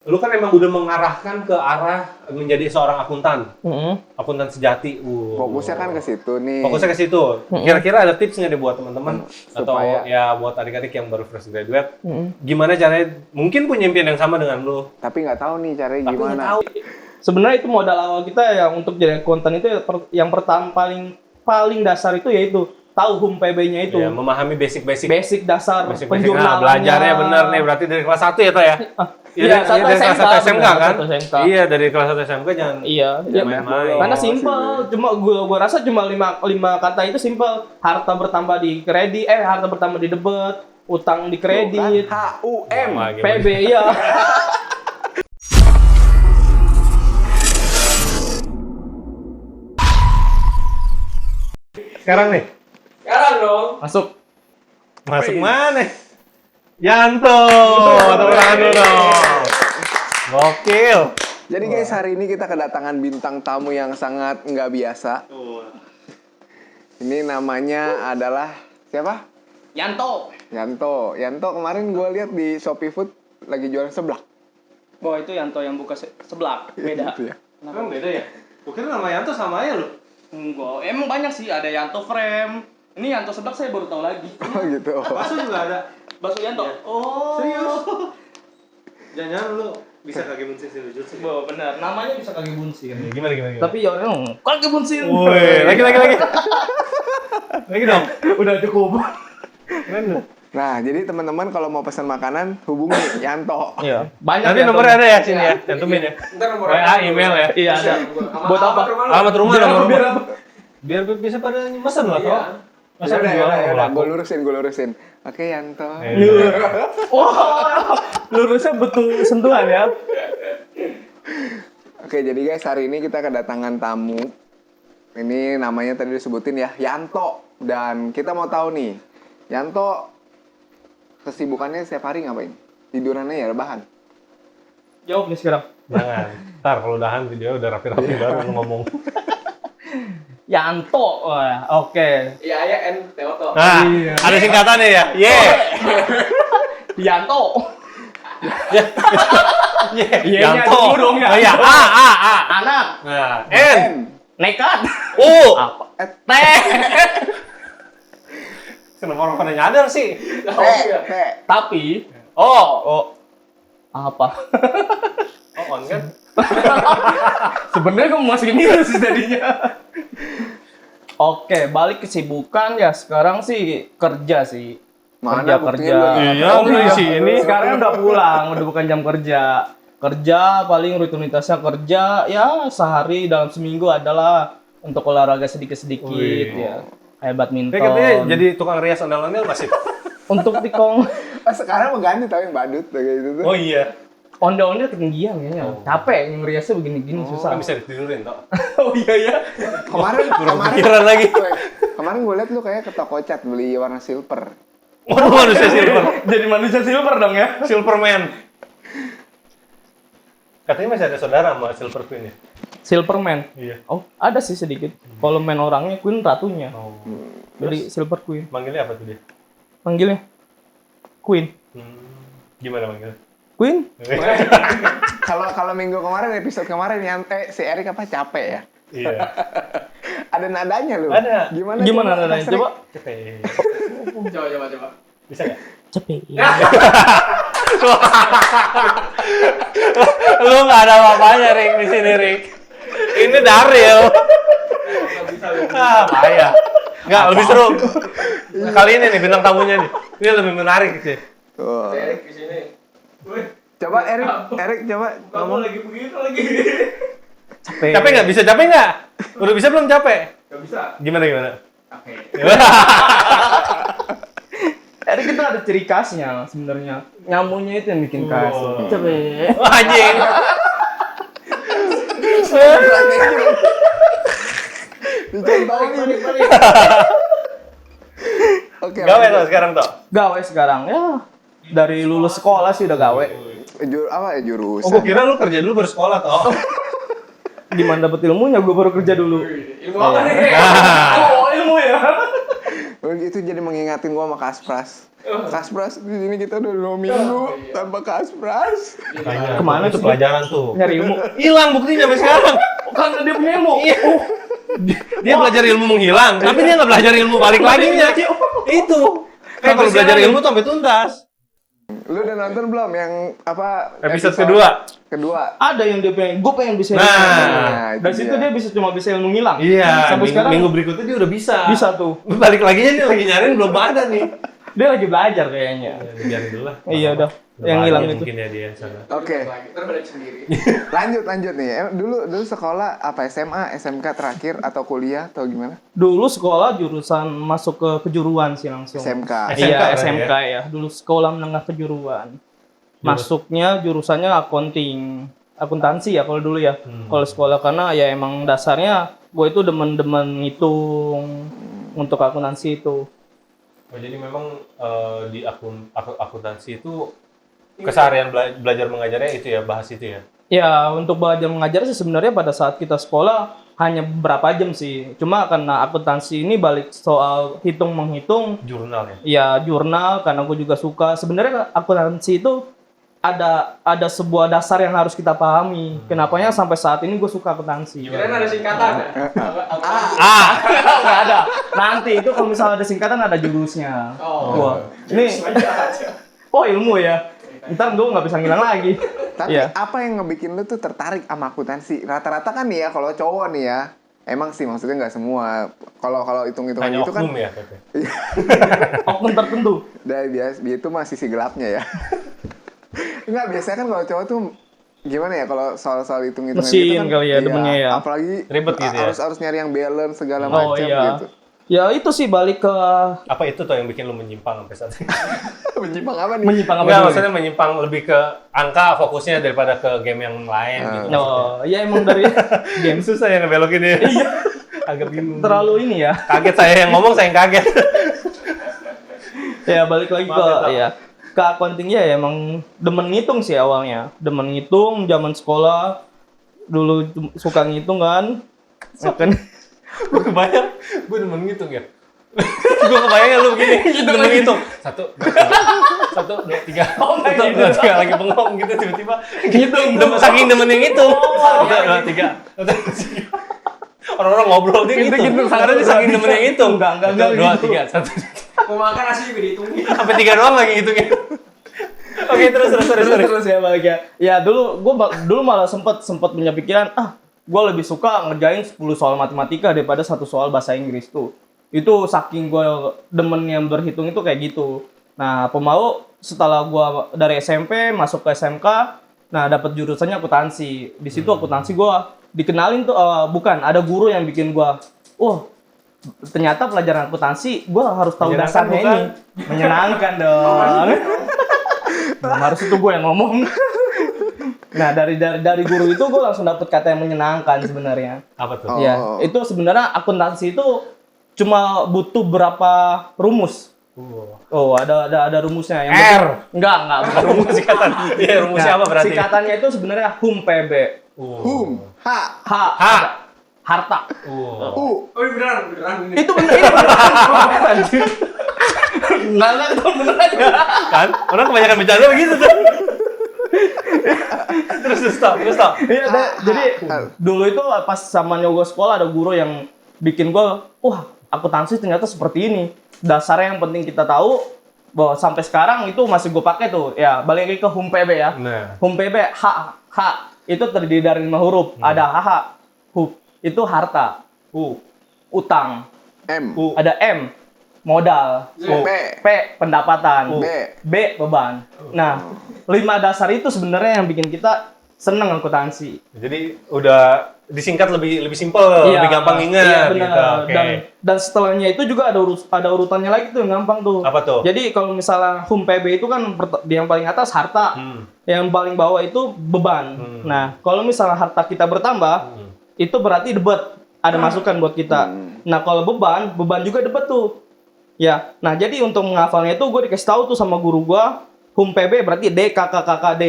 Lu kan emang udah mengarahkan ke arah menjadi seorang akuntan. Akuntan sejati. Fokusnya kan ke situ nih. Fokusnya ke situ. Kira-kira ada tips nggak deh buat teman-teman atau supaya ya buat adik-adik yang baru fresh graduate, gimana caranya mungkin punya impian yang sama dengan lu, tapi nggak tahu nih caranya tapi gimana. nggak tahu. Sebenarnya itu modal awal kita yang untuk jadi akuntan itu yang pertama paling dasar itu yaitu tahu HUM PB-nya itu. Ya, memahami basic dasar nah, penjurnalannya. belajarnya bener nih, berarti dari kelas 1 ya, Toh ya? Iya, dari kelas 1 SMK kan? SMK. Iya, dari kelas 1 SMK jangan main-main. Karena simpel, cuma gua rasa cuma 5 kata itu simpel. Harta bertambah di kredit, harta bertambah di debit, utang di kredit, HUM, PB ya. Sekarang dong. Masuk Mana? Yanto, tepuk tangan dulu dong. Gokil. Jadi guys, hari ini kita kedatangan bintang tamu yang sangat nggak biasa. Ini namanya adalah siapa? Yanto. Yanto kemarin gue lihat di Shopee Food lagi jualan seblak. Oh, itu Yanto yang buka seblak. Beda. Gitu ya. Emang beda ya? Kukira nama Yanto sama aja lu. Enggak, emang banyak sih, ada Yanto frame. Ini Yanto seblak saya baru tahu lagi. Oh gitu. Bakso juga ada. Bakso Yanto. Ya. Oh. Serius? Jangan-jangan lu bisa kaki bunsir sih lucu sih. Oh, benar. Namanya bisa kaki bunsir. Gimana? Tapi ya kaki bunsir. Woi, lagi. Lagi dong. Udah cukup. Keren lu. Nah, jadi teman-teman kalau mau pesan makanan hubungi Yanto. Iya. Banyak. Nanti nomornya ada ya sini ya, cantumin ya. Ntar nomor WA, email ya. Iya ada. Buat apa? Alamat rumah Biar nomor apa? Biar rumah. apa? Biar bisa pada mesen lah kok. Masa Ya udah, gue lurusin. Oke, Yanto. Wah, lurusnya betul sentuhan ya. Oke, jadi guys, hari ini kita kedatangan tamu. Ini namanya tadi disebutin ya, Yanto. Dan kita mau tahu nih, Yanto kesibukannya setiap hari ngapain? Tidurannya ya rebahan? Jawab nih sekarang. Jangan. Ntar kalau udahan video udah rapi-rapi baru lu ngomong. Yanto. Wah, oke. Iya, N Teoto. Nah, ada singkatannya ya. Yanto. Yanto. dong ya. Oh iya, A. Anak. Nah, N. Nekat. U. Apa? T. Kenapa orang pada nyadar sih? Tapi. Oh. Apa? On kan? Sebenarnya kamu masukin minus sih tadinya. Oke, balik kesibukan ya sekarang sih kerja sih. Mana kerja. Iya, lu di sini. Sekarang udah pulang, udah bukan jam kerja. Kerja paling rutinitasnya kerja ya sehari dalam seminggu adalah untuk olahraga sedikit-sedikit ya. Kayak badminton. Katanya jadi tukang rias ondel-ondel masih. Untuk tikong Sekarang mengganti tapi yang badut kayak gitu tuh. Oh iya. ondel-ondel ketinggian kayaknya. Capek ngeriasnya begini-gini susah. Kan bisa ditidurin toh. Oh iya ya. Kemarin Pikiran lagi. Kemarin gue liat lu kayak ke toko cat beli warna silver. Waduh, manusia silver. Jadi manusia silver dong ya. Silverman. Katanya masih ada saudara sama Silver Queen ya? Silverman. Iya. Oh, ada sih sedikit. Kalau main orangnya Queen ratunya. Oh. Jadi Silver Queen. Manggilnya apa tuh dia? Panggilnya Queen. Gimana manggilnya? Queen? Kalau minggu kemarin episode kemarin yang si Erik apa capek ya? Iya. Ada nadanya lu. Ada. Gimana nadanya? Coba. Cepet. Coba. Bisa nggak? Cepet. Lu nggak ada apa-apanya, Rik, di sini, Rik. Ini Daryl. Payah. Nggak, lebih seru. Kali ini nih bintang tamunya nih. Ini lebih menarik sih. Tuh. Erik di sini. Coba Erik coba ngomong. Lagi begitu lagi. Capek nggak? Bisa capek nggak? Udah bisa belum capek? Gak bisa. Gimana? Oke. Erik itu ada ciri khasnya sebenarnya. Nyamuknya itu yang bikin khas. Cepet. Anjing. Dicontohin. Oke. Gawe tuh sekarang tuh. Gawe sekarang ya. Dari lulus sekolah sih udah gawe. Jurusan? Oh, gua kira lu kerja dulu bersekolah toh. Gimana dapet ilmunya? Gue baru kerja dulu. Ilmu apa nih? Nah. Oh, ilmu ya. itu jadi mengingatin gua sama Kaspras. Kaspras di sini kita udah 2 minggu tanpa Kaspras. Kemana tuh? Pelajaran tuh. Nyari ilmu. Hilang buktinya sampai sekarang. Kan dia punya ilmu. Dia belajar ilmu menghilang, tapi dia nggak belajar ilmu balik laginya. Itu. Kayak kalau belajar ilmu tuh sampai tuntas. Lu udah nonton belum yang apa? Episode kedua. Kedua. Ada yang dia pengen, gue pengen bisa Nah, ilmu. Dari itu situ dia. dia bisa cuma bisa ilmu ngilang. Iya, Sampai sekarang minggu berikutnya dia udah bisa. bisa tuh. Balik laginya dia lagi nyariin belum ada nih. Dia lagi belajar kayaknya. Biarin dulu lah. Iya udah. Yang hilang itu. Mungkin ya dia sana. Oke. Ntar balik sendiri. Lanjut nih. Dulu sekolah apa SMA, SMK terakhir atau kuliah atau gimana? Dulu sekolah jurusan masuk ke kejuruan sih langsung. SMK. Iya, SMK SMK ya. Dulu sekolah menengah kejuruan. Masuknya jurusannya akuntansi ya kalau dulu ya. Kalau sekolah karena ya emang dasarnya gue itu demen-demen ngitung untuk akuntansi itu. Oh, jadi memang di akuntansi itu keseharian belajar mengajarnya itu ya, bahas itu ya. Ya, untuk belajar mengajar sih sebenarnya pada saat kita sekolah hanya beberapa jam sih. Cuma karena akuntansi ini balik soal hitung-menghitung, Jurnal ya. ya jurnal karena gue juga suka. Sebenarnya akuntansi itu ada sebuah dasar yang harus kita pahami. Kenapanya sampai saat ini gue suka akuntansi. Kirain ada singkatan. Nggak ada. Nanti itu kalau misalnya ada singkatan ada jurusnya. Wah, ini ilmu ya. Ntar gue nggak bisa ngilang lagi. Tapi Iya. apa yang ngebikin lu tuh tertarik sama akuntansi? Rata-rata kan nih ya kalau cowok nih ya. Emang sih maksudnya nggak semua. Kalau hitung-hitungan Hanya gitu kan oknum ya, Tete. Oknum tertentu. dari biasa itu masih sisi gelapnya ya. Enggak, biasanya kan kalau cowok tuh gimana ya kalau soal hitung-hitungan Mesin gitu kan. kali ya, demennya ya. Apalagi Ribet gitu ya. harus nyari yang balance segala Oh macam iya. gitu. Ya itu sih balik ke Apa itu tuh yang bikin lu menyimpang sampai saat ini? Menyimpang apa nih? menyimpang apa Enggak, dulu? maksudnya menyimpang lebih ke angka fokusnya daripada ke game yang lain gitu. Oh, ya emang dari game Susah ya ngebelokin ya. Agak bingung. terlalu ini ya. Kaget saya yang ngomong, saya yang kaget. Ya balik lagi Maaf ke ya, Tok. ya ke accounting ya emang demen ngitung sih awalnya. Demen ngitung zaman sekolah dulu suka ngitung kan. Ya kan Gue kebayang, gue demen ngitung ya. Gue kebayang lu begini, demen ngitung. 1, 2, 3. 1, 2, 3. 1, 2, 3 lagi bengong gitu tiba-tiba. Ngitung, saking demen yang ngitung. 1, 2, 3. Orang-orang ngobrol dia gitu. Karena dia saking demen yang ngitung. Enggak 2, gitu. 3, 1. Mau makan nasi juga dihitungin. Sampai 3 doang lagi ngitungin. Oke, terus. Terus ya balik ya. Ya dulu malah sempat punya pikiran gue lebih suka ngerjain 10 soal matematika daripada 1 soal bahasa Inggris tuh. Itu saking gue demen yang berhitung itu kayak gitu. Nah, pemau setelah gue dari SMP masuk ke SMK, nah dapat jurusannya akuntansi. Di situ akuntansi gue dikenalin tuh bukan ada guru yang bikin gue, ternyata pelajaran akuntansi gue harus tahu Menyenangkan dasarnya bukan? ini. Menyenangkan dong. Harus itu gue yang ngomong. Nah dari guru itu gue langsung dapet kata yang menyenangkan sebenarnya. Apa tuh? Oh. Ya itu sebenarnya akuntansi itu cuma butuh berapa rumus. Oh ada rumusnya yang R. Enggak bukan rumus Singkatan. Iya, rumusnya apa berarti? Singkatannya itu sebenarnya HUM-PB. Hum, H. Harta. u. Oh beneran ini. Itu bener ini beneran. Enggak itu beneran ya. Kan? Orang kebanyakan bercanda begitu tuh. Terus stop. Iya, jadi dulu itu pas sama gue sekolah ada guru yang bikin gue, akuntansi ternyata seperti ini. Dasarnya yang penting kita tahu bahwa sampai sekarang itu masih gue pakai tuh. Ya, balik lagi ke HUM-PB ya. Nah. HUM-PB H itu terdiri dari 5 huruf. Ada HH, HUP itu harta, utang, M. ada M modal, P. P pendapatan, B. B beban. Nah, 5 dasar itu sebenarnya yang bikin kita seneng akuntansi. Jadi udah disingkat lebih simpel, lebih gampang ingat Iya, benar. gitu. Oke. Dan setelahnya itu juga ada urutannya lagi tuh yang gampang tuh. Apa tuh? Jadi kalau misalnya HUM-PB itu kan yang paling atas harta, yang paling bawah itu beban. Nah, kalau misalnya harta kita bertambah, itu berarti debat, ada masukan buat kita. Nah, kalau beban juga debat tuh. Ya, nah jadi untuk menghafalnya itu gue dikasih tahu tuh sama guru gue, HUM-PB berarti D, KKKKD.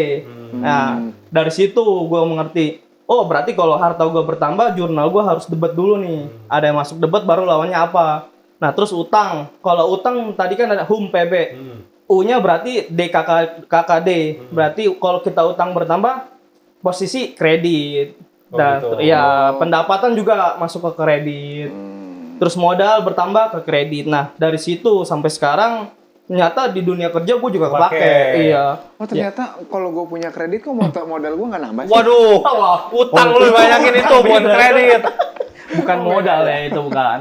Nah, dari situ gue mengerti, berarti kalau harta gue bertambah, jurnal gue harus debat dulu nih. Ada yang masuk debat baru lawannya apa. Nah, terus utang. Kalau utang tadi kan ada HUM PB. U-nya berarti KKD. Berarti kalau kita utang bertambah, posisi kredit. Dan gitu. ya pendapatan juga masuk ke kredit. Terus modal bertambah ke kredit. Nah, dari situ sampai sekarang ternyata di dunia kerja gue juga kepake. Kepake. Iya. Oh ternyata kalau gue punya kredit kok modal gue nggak nambah sih? Waduh, utang lu banyakin itu buat kredit. Bukan modal ya itu bukan.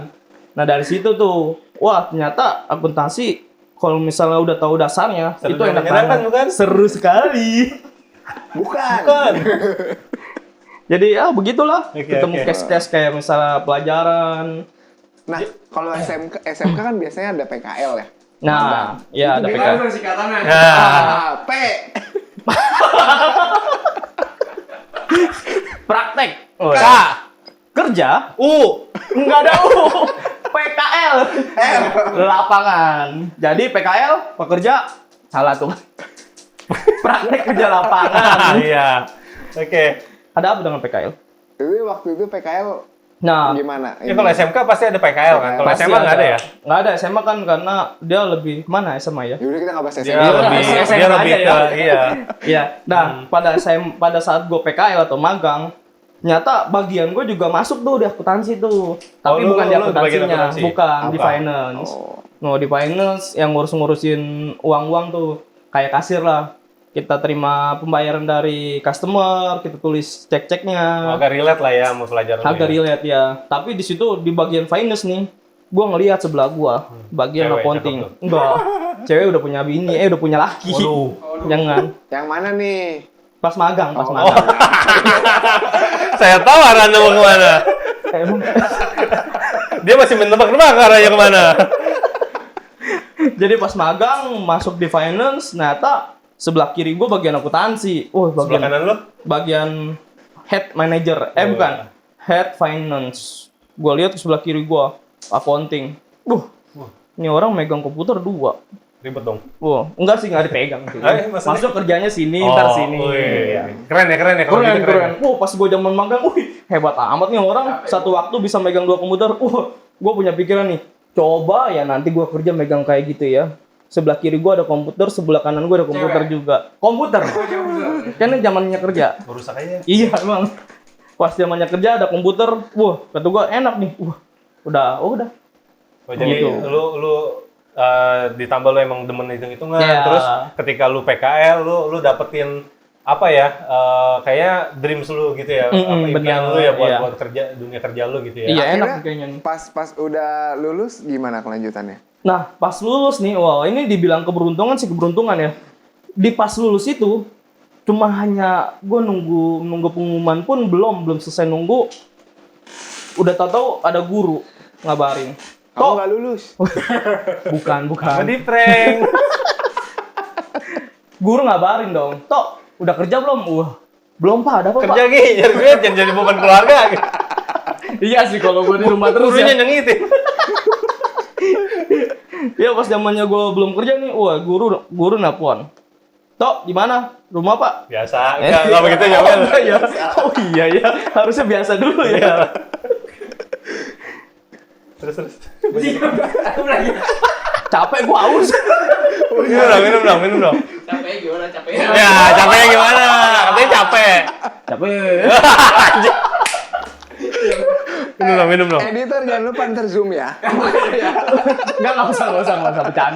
Nah, dari situ tuh, wah ternyata akuntansi kalau misalnya udah tahu dasarnya, Seru itu dan enak menyenangkan, banget. bukan? Seru sekali. Bukan. Jadi ya begitulah, Oke, ketemu oke. case-case kayak misalnya pelajaran. Nah kalau SMK kan biasanya ada PKL ya. Nah, ya ada Itu PK. Itu singkatannya. Nah, P. Praktek. K, Kerja? U, Enggak ada U. PKL. Lapangan. Jadi PKL, pekerja, salah tuh. Praktek kerja lapangan. iya. Oke. Ada apa dengan PKL? Jadi waktu itu PKL Nah, gimana? Ya kalau SMK pasti ada PKL kan. Kalau pasti SMA nggak ada ya? Nggak ada SMA kan karena dia lebih mana SMA ya? Yaudah kita nggak bahas Dia SMA. lebih SMA dia lebih aja ke ya. iya. Iya. Nah, pada saat gue PKL atau magang, ternyata bagian gue juga masuk tuh di akuntansi tuh. Tapi lu- bukan di lu bagian akuntansinya, akuntansi? bukan di Apa? finance. Oh. No, di finance yang ngurus-ngurusin uang-uang tuh kayak kasir lah. Kita terima pembayaran dari customer, kita tulis cek-ceknya. Agak relate lah ya sama pelajaran lu Agak ya. relate ya. Tapi di situ di bagian finance nih, gua ngelihat sebelah gua bagian Cewek, accounting. cakep tuh. Enggak. Cewek udah punya bini, udah punya laki. Waduh. Jangan. Yang mana nih? Pas magang, pas Oh. magang. Saya tahu arah Anda mau kemana. Emang. Dia masih menebak-nebak arahnya kemana. Jadi pas magang masuk di finance, ternyata sebelah kiri gua bagian akuntansi. Sebelah Bagian kanan lu? bagian head manager. Oh, Bukan. Head finance. Gua lihat ke sebelah kiri gua accounting. Wah. Ini orang megang komputer 2. Ribet dong. Wah, enggak sih, enggak dipegang sih. Maksudnya? Masuk kerjanya sini, ntar sini. wih. Keren ya kalau Keren, gitu keren. Wah, pas gue zaman magang, wih, hebat amat nih orang. Satu waktu bisa megang 2 komputer. Wah, gue punya pikiran nih. Coba ya nanti gue kerja megang kayak gitu ya. Sebelah kiri gue ada komputer, sebelah kanan gue ada komputer juga. Komputer. Kan ini zamannya kerja. Merusak aja. Iya, emang. Pas zamannya kerja ada komputer. Wah, kata gue enak nih. Wah, udah. Oh, jadi Gitu. lu ditambah lu emang demen hitung-hitungan, Iya. terus ketika lu PKL lu dapetin apa ya? Kayak dreams lu gitu ya. Apa impian benar, lu ya buat iya. buat kerja dunia kerja lu gitu ya. Iya, Akhirnya, enak kayaknya nih. Pas udah lulus gimana kelanjutannya? Nah, pas lulus nih, wah ini dibilang keberuntungan sih keberuntungan ya. Di pas lulus itu, cuma hanya gue nunggu pengumuman pun belum selesai nunggu. Udah tahu ada guru ngabarin. Kamu nggak lulus? Bukan. Di prank. Guru ngabarin dong. Tok, udah kerja belum? Wah, belum Pak, ada apa Kerja Pak? gini, nyari duit jangan jadi beban keluarga. Iya sih kalau gue di rumah terus Gurunya ya. nyengitin. Iya pas zamannya gue belum kerja nih, wah guru nelpon. Tok, di mana? Rumah Pak? Biasa, enggak begitu jawabnya. Oh, iya. Oh iya ya, harusnya biasa dulu ya. Iya. Terus. Aku lagi. Capek gua aus. Minum dong. Capek gimana capek? Ya, capeknya gimana? Katanya capek. Capek. Minum dong. Editor jangan lupa ntar zoom ya. Enggak usah.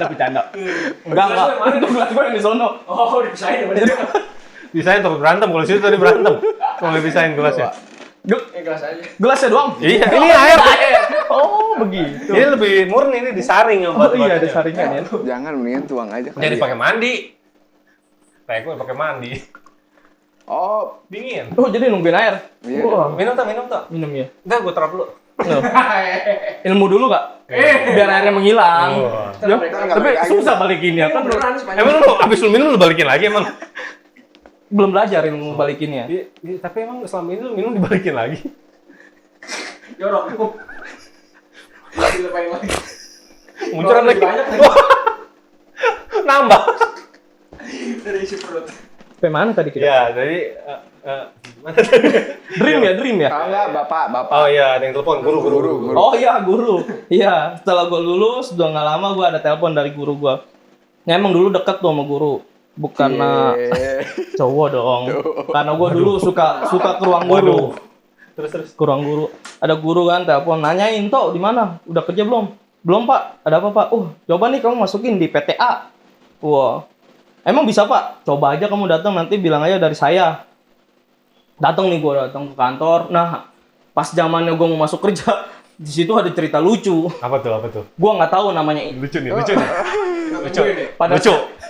Bercanda. Enggak. Itu gelas gua yang di sono. Oh, dipisahin sama dia. Bisain terus berantem, kalau situ tadi berantem. Kalau dipisahin gelasnya. Gelas aja. Gelasnya doang. Iya, ini air. Oh, begitu. Ini lebih murni, ini disaring Oh iya, ada saringan ya. Jangan mendingan tuang aja. Jadi pakai mandi. Kayak gue pakai mandi. Oh, Dingin. Oh, jadi nungguin air. Iya. Wah, Minum tak? minum ya. Enggak, gue terap dulu. Loh. Ilmu dulu Kak. Biar airnya menghilang. Wah. Ya, Ntar tapi balik lagi. susah balikinnya kan. Beneran sepanjang. Emang lu abis lu minum lu balikin lagi emang? Belum belajar ilmu balikinnya. Iya, tapi emang selama ini lu minum dibalikin lagi. Jorok. Lagi lepain lagi. Munculan lagi. Banyak lagi. Wah. Nambah. Dari isi perut. Sampai mana tadi kita? Ya, jadi mana tadi? Dream ya? Ah, enggak, Bapak. Oh iya, ada yang telepon, guru. Oh iya, guru. Iya, setelah gue lulus, udah nggak lama gue ada telepon dari guru gue. Ya emang dulu deket tuh sama guru. Bukan cowok dong. Karena gue dulu suka ke ruang guru. Terus. Ke ruang guru. Ada guru kan telepon nanyain, "Toh, di mana? Udah kerja belum?" "Belum, Pak." "Ada apa, Pak?" Coba nih kamu masukin di PTA." Wah. "Emang bisa, Pak?" "Coba aja kamu datang, nanti bilang aja dari saya." Datang nih, gue datang ke kantor. Nah, pas zamannya gue mau masuk kerja, di situ ada cerita lucu. Apa tuh? Gue nggak tahu namanya. Lucu nih. Lucu.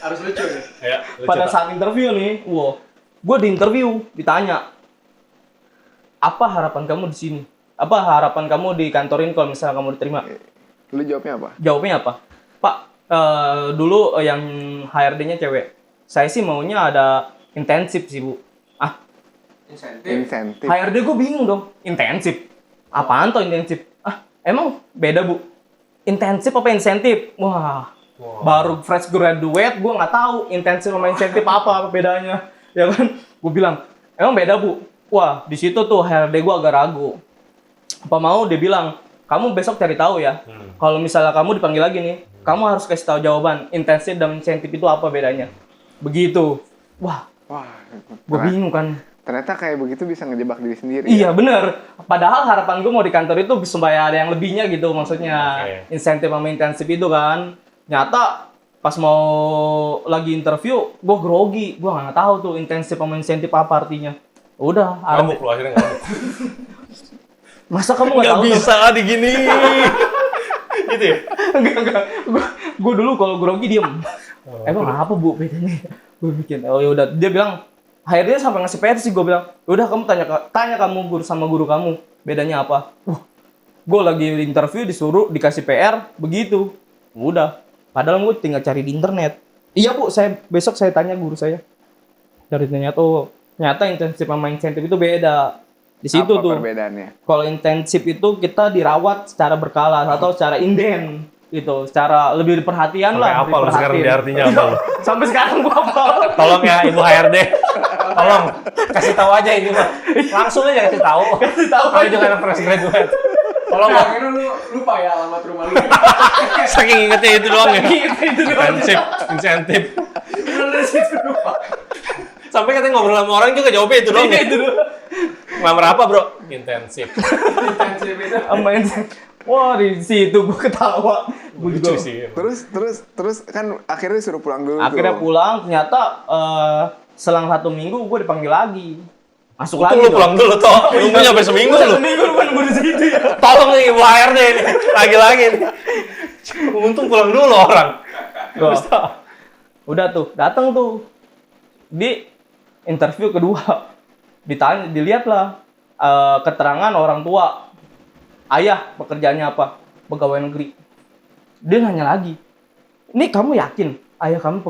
Harus lucu nih. Ya, Pada saat interview nih, gue di interview ditanya, apa harapan kamu di sini? Apa harapan kamu di kantor ini kalau misalnya kamu diterima? Lu jawabnya apa? Jawabnya apa? "Pak, dulu yang HRD-nya cewek. Saya sih maunya ada intensif sih, Bu." Ah, Insentif. HRD gue bingung dong. Intensif? Apaan tuh intensif? Ah, emang beda, Bu? Intensif apa insentif? Wah, baru fresh graduate, gue nggak tahu intensif sama insentif apa bedanya. Ya kan? Gue bilang, emang beda, Bu? Wah, di situ tuh HRD gue agak ragu. Apa mau dia bilang, kamu besok cari tahu ya. Kalau misalnya kamu dipanggil lagi nih, kamu harus kasih tahu jawaban intensif dan insentif itu apa bedanya. Begitu. Wah, gue bingung kan. Ternyata kayak begitu bisa ngejebak diri sendiri. Iya bener. Padahal harapan gue mau di kantor itu supaya ada yang lebihnya gitu maksudnya. Insentif sama intensif itu kan. Nyata pas mau lagi interview, gue grogi. Gue nggak tahu tuh intensif sama insentif apa artinya. Udah. Ngamuk lu akhirnya ngamuk. Masa kamu nggak tahu? Nggak bisa digini. Gitu ya? Enggak. Gue dulu kalau grogi diem. Emang apa, Bu, bedanya? Gue bikin. Oh ya udah. Dia bilang, akhirnya sampai ngasih PR sih, gue bilang, udah kamu tanya kamu guru sama guru kamu bedanya apa. Gue lagi interview dikasih PR begitu. Udah. Padahal gue tinggal cari di internet. Iya, Bu, besok saya tanya guru saya. Dari ternyata intensif sama insentif itu beda. Di situ Apa tuh. perbedaannya? Kalau intensif itu kita dirawat secara berkala atau secara inden gitu, secara lebih perhatian Sampai lah. apa lu sekarang di artinya apa lu? Sampai sekarang gua apa? Tolong ya Ibu HRD. Tolong kasih tahu aja ini mah. Langsung aja kasih tahu. Kasih tahu Kalau aja. juga anak fresh graduate. Tolong lah. Akhirnya lu lupa ya alamat rumah lu. Saking ingetnya itu doang ya. Itu doang. Insentif. Bener sih itu lupa. Sampai katanya ngobrol sama orang juga jawabnya itu doang. Itu doang. Ngelamar apa, Bro? Intensif. Intensif itu. Sama insentif. Wah, di situ gua ketawa. Gua Lucu juga. sih. Terus kan akhirnya disuruh pulang dulu. Akhirnya tuh. pulang, ternyata selang 1 minggu gua dipanggil lagi. Masuk Untung lagi lu pulang dulu, toh. Nunggu nyampe seminggu lu. Seminggu lu kan nunggu di situ ya. Tolong nih Ibu HRD ini. Lagi-lagi nih. Untung pulang dulu orang. Terus, udah tuh, datang tuh di interview kedua, dilihatlah keterangan orang tua, ayah pekerjaannya apa, pegawai negeri. Dia nanya lagi, ini kamu yakin ayah kamu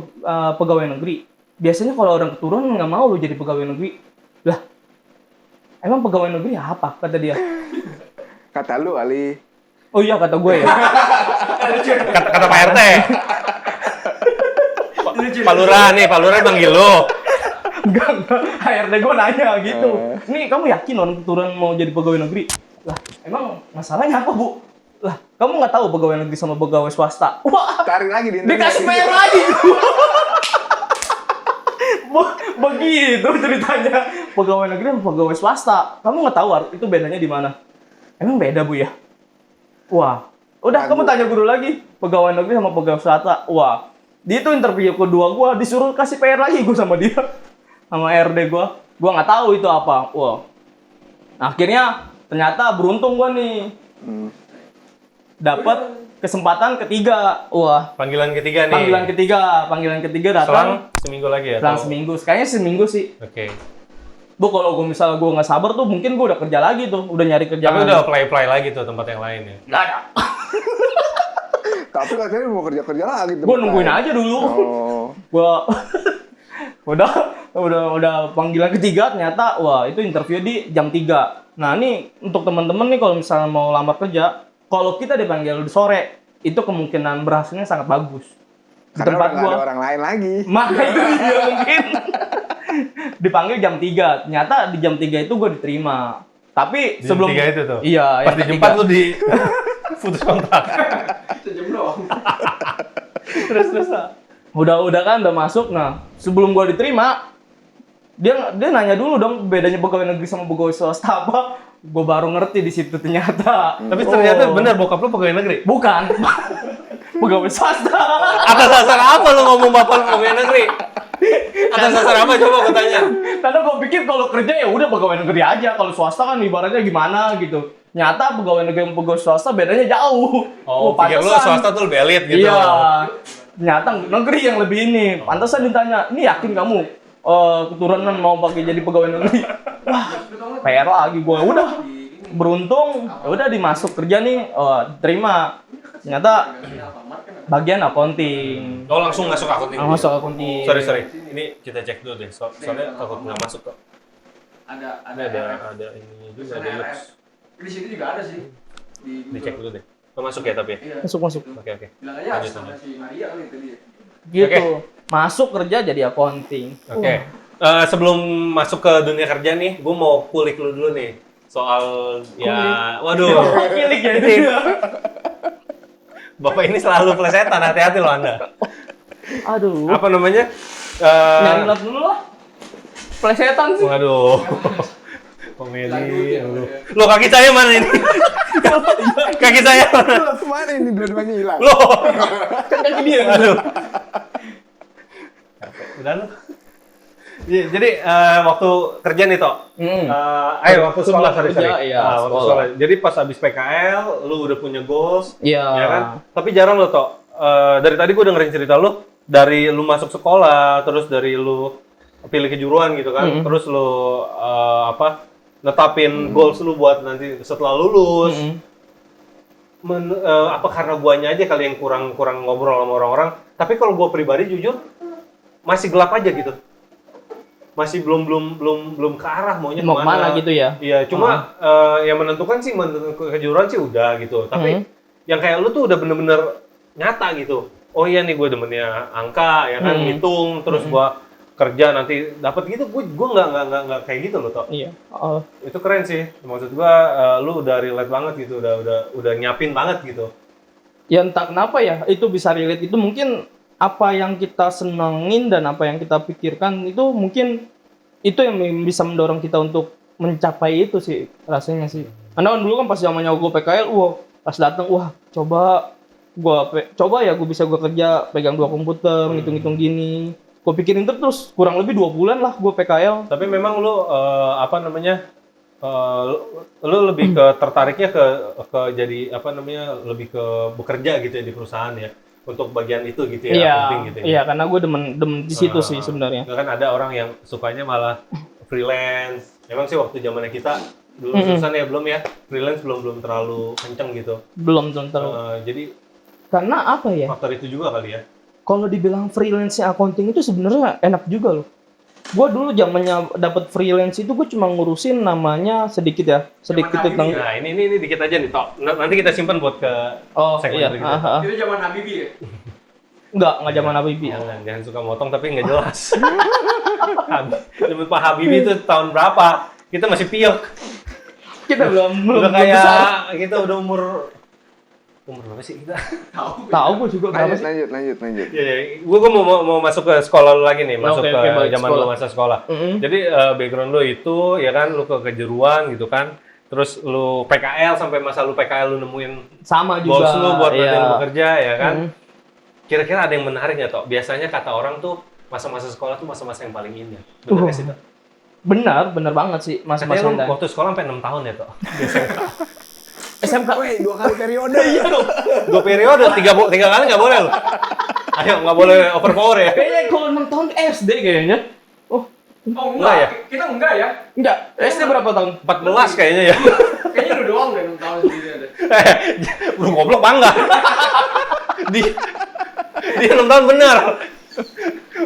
pegawai negeri? Biasanya kalau orang keturunan nggak mau lo jadi pegawai negeri. Lah, emang pegawai negeri apa? Kata dia. Kata lu, Ali. Oh iya, kata gue ya. Kata Pak RT. Pak Lurah nih, Pak Lurah manggil lu. Enggak. HRD gue nanya gitu. Nih, kamu yakin orang keturunan mau jadi pegawai negeri? Lah, emang masalahnya apa, Bu? Lah, kamu nggak tahu pegawai negeri sama pegawai swasta? Wah, Tarik lagi di internet. dikasih PR lagi. Begitu ceritanya. Pegawai negeri sama pegawai swasta. Kamu nggak tahu itu bedanya di mana? Emang beda, Bu ya? Wah, udah kamu tanya guru lagi. Pegawai negeri sama pegawai swasta. Wah, di itu interview kedua gua disuruh kasih PR lagi gua sama dia. Sama RD gua nggak tahu itu apa. Wah, akhirnya ternyata beruntung gua nih, dapat kesempatan ketiga. Wah, Panggilan ketiga nih. panggilan ketiga datang. Selang seminggu lagi ya? Selang atau- seminggu, kayaknya seminggu sih. Oke. Bu, kalau gua misalnya gua nggak sabar tuh, mungkin gua udah kerja lagi tuh, udah nyari kerjaan. Tapi udah apply lagi tuh tempat yang lain ya? Nggak ada. Tapi katanya mau kerja lagi. Gua nungguin aja dulu. Oh. Gua udah panggilan ketiga, ternyata wah itu interview di jam 3. Nah, ini untuk teman-teman nih kalau misalnya mau lamar kerja, kalau kita dipanggil di sore, itu kemungkinan berhasilnya sangat bagus. Di Karena tempat udah nggak gua. ada orang lain lagi. Maka itu dia mungkin. dipanggil jam 3. Ternyata di jam 3 itu gue diterima. Tapi Di jam sebelum 3 itu tuh? Iya, Pas di jam 4 lu di putus kontrak. Sejam doang. Terus. udah kan udah masuk. Nah, sebelum gue diterima, dia nanya dulu dong bedanya pegawai negeri sama pegawai swasta apa. Gue baru ngerti di situ ternyata. Tapi ternyata benar bokap lu pegawai negeri. Bukan. Pegawai swasta. Atas dasar apa lu ngomong bapak lu pegawai negeri? Atas dasar apa coba gue tanya? Karena gue pikir kalau kerja ya udah pegawai negeri aja. Kalau swasta kan ibaratnya gimana gitu. Nyata pegawai negeri sama pegawai swasta bedanya jauh. Oh, pikir lu pantesan. swasta tuh lebih elit gitu. Iya. Ternyata negeri yang lebih ini. Pantesan ditanya, ini yakin kamu keturunan mau pakai jadi pegawai negeri? Wah, PR lagi gue. Udah beruntung, ya udah dimasuk kerja nih, terima. Ternyata bagian accounting. Oh, langsung masuk accounting. Masuk accounting. Sorry. Ini kita cek dulu deh. Soalnya takut nggak masuk kok. Ada Ini ada ini juga ada Lux. Di situ juga ada sih. Dicek dulu deh. Oh, masuk ya tapi. Iya. Masuk. Oke. Bilang aja Lanjut, sama si Maria kali tadi ya. Gitu. Masuk kerja jadi accounting. Oke. Sebelum masuk ke dunia kerja nih, gue mau kulik lu dulu nih soal ya, waduh. Kilik ya itu. Bapak ini selalu plesetan, hati-hati loh Anda. Aduh. Apa namanya? Nyari lot dulu lah. Plesetan sih. Waduh. Komedi. Lo kaki saya mana ini? Kaki saya mana? Kemana ini dua-duanya hilang? Lo. Kan kaki dia. Aduh. Udah lu. Jadi waktu kerja nih Tok. Waktu sekolah sorry. kerja, iya, Waktu sekolah. sekolah. Jadi pas habis PKL, lu udah punya goals, Iya. ya kan? Tapi jarang lo Tok. Dari tadi gue dengerin cerita lu, dari lu masuk sekolah, terus dari lu pilih kejuruan gitu kan, terus lu netapin goals lu buat nanti setelah lulus. Apa karena guanya aja kali yang kurang ngobrol sama orang-orang. Tapi kalau gua pribadi jujur masih gelap aja gitu. Masih belum ke arah maunya Mau kemana gitu ya? Iya, cuma yang menentukan kejuruan sih udah gitu. Tapi yang kayak lu tuh udah bener-bener nyata gitu. Oh iya nih gue demennya angka ya kan, ngitung terus gua kerja nanti dapat gitu. Gue nggak kayak gitu loh Tok. Iya. Itu keren sih. Maksud gua lu udah relate banget gitu, udah nyiapin banget gitu. Ya entah kenapa ya, itu bisa relate. Itu mungkin apa yang kita senengin dan apa yang kita pikirkan itu mungkin itu yang bisa mendorong kita untuk mencapai itu sih rasanya sih. Karena kan dulu kan pas zamannya gue PKL, pas datang, coba ya gue bisa kerja pegang 2 komputer, ngitung-ngitung gini. Gue pikirin terus kurang lebih 2 bulan lah gue PKL. Tapi memang lu lu lebih ke tertariknya ke jadi lebih ke bekerja gitu ya di perusahaan ya untuk bagian itu gitu ya, penting gitu ya. Iya, karena gue demen di situ sih sebenarnya. Kan ada orang yang sukanya malah freelance. Emang sih waktu zamannya kita dulu susah ya, belum ya, freelance belum terlalu kenceng gitu. Belum tentu. Jadi Karena apa ya? faktor itu juga kali ya. Kalau dibilang freelance accounting itu sebenarnya enak juga loh. Gue dulu zamannya dapat freelance itu gue cuma ngurusin namanya sedikit tentang. Nah ini dikit aja nih Tok. Nanti kita simpan buat ke segmen berikutnya. Itu zaman Habibie ya? Enggak zaman Habibie. Jangan suka motong tapi nggak jelas. Zaman Pak Habibie itu tahun berapa? Kita masih piok. Kita belum Udah besar. kayak kita udah umur berapa sih kita? Tahu gue juga berapa sih. Lanjut. Iya. Gue mau masuk ke sekolah lu lagi nih, masuk Oke, ke baik, zaman sekolah. lu masa sekolah. Jadi background lu itu ya kan lu ke kejuruan gitu kan. Terus lu PKL sampai masa lu PKL lu nemuin Sama goals juga. lu buat iya. nanti lu bekerja ya kan. Kira-kira ada yang menarik nggak Tok? Biasanya kata orang tuh masa-masa sekolah tuh masa-masa yang paling indah. Benar nggak sih Tok? Benar banget sih Katanya mas-mas lu Honda. waktu sekolah sampai 6 tahun ya Tok? SMK. Weh, 2 kali periode. Iya dong. 2 periode, 3 kali nggak boleh lu. Ayo, nggak boleh overpower ya. Kayaknya kalau 6 tahun SD kayaknya. Oh, Oh Enggak ya? Kita enggak ya? enggak. SD berapa tahun? 14 kayaknya ya. Kayaknya lu doang deh 6 tahun sendiri ada. Lu goblok bangga. Di 6 tahun benar.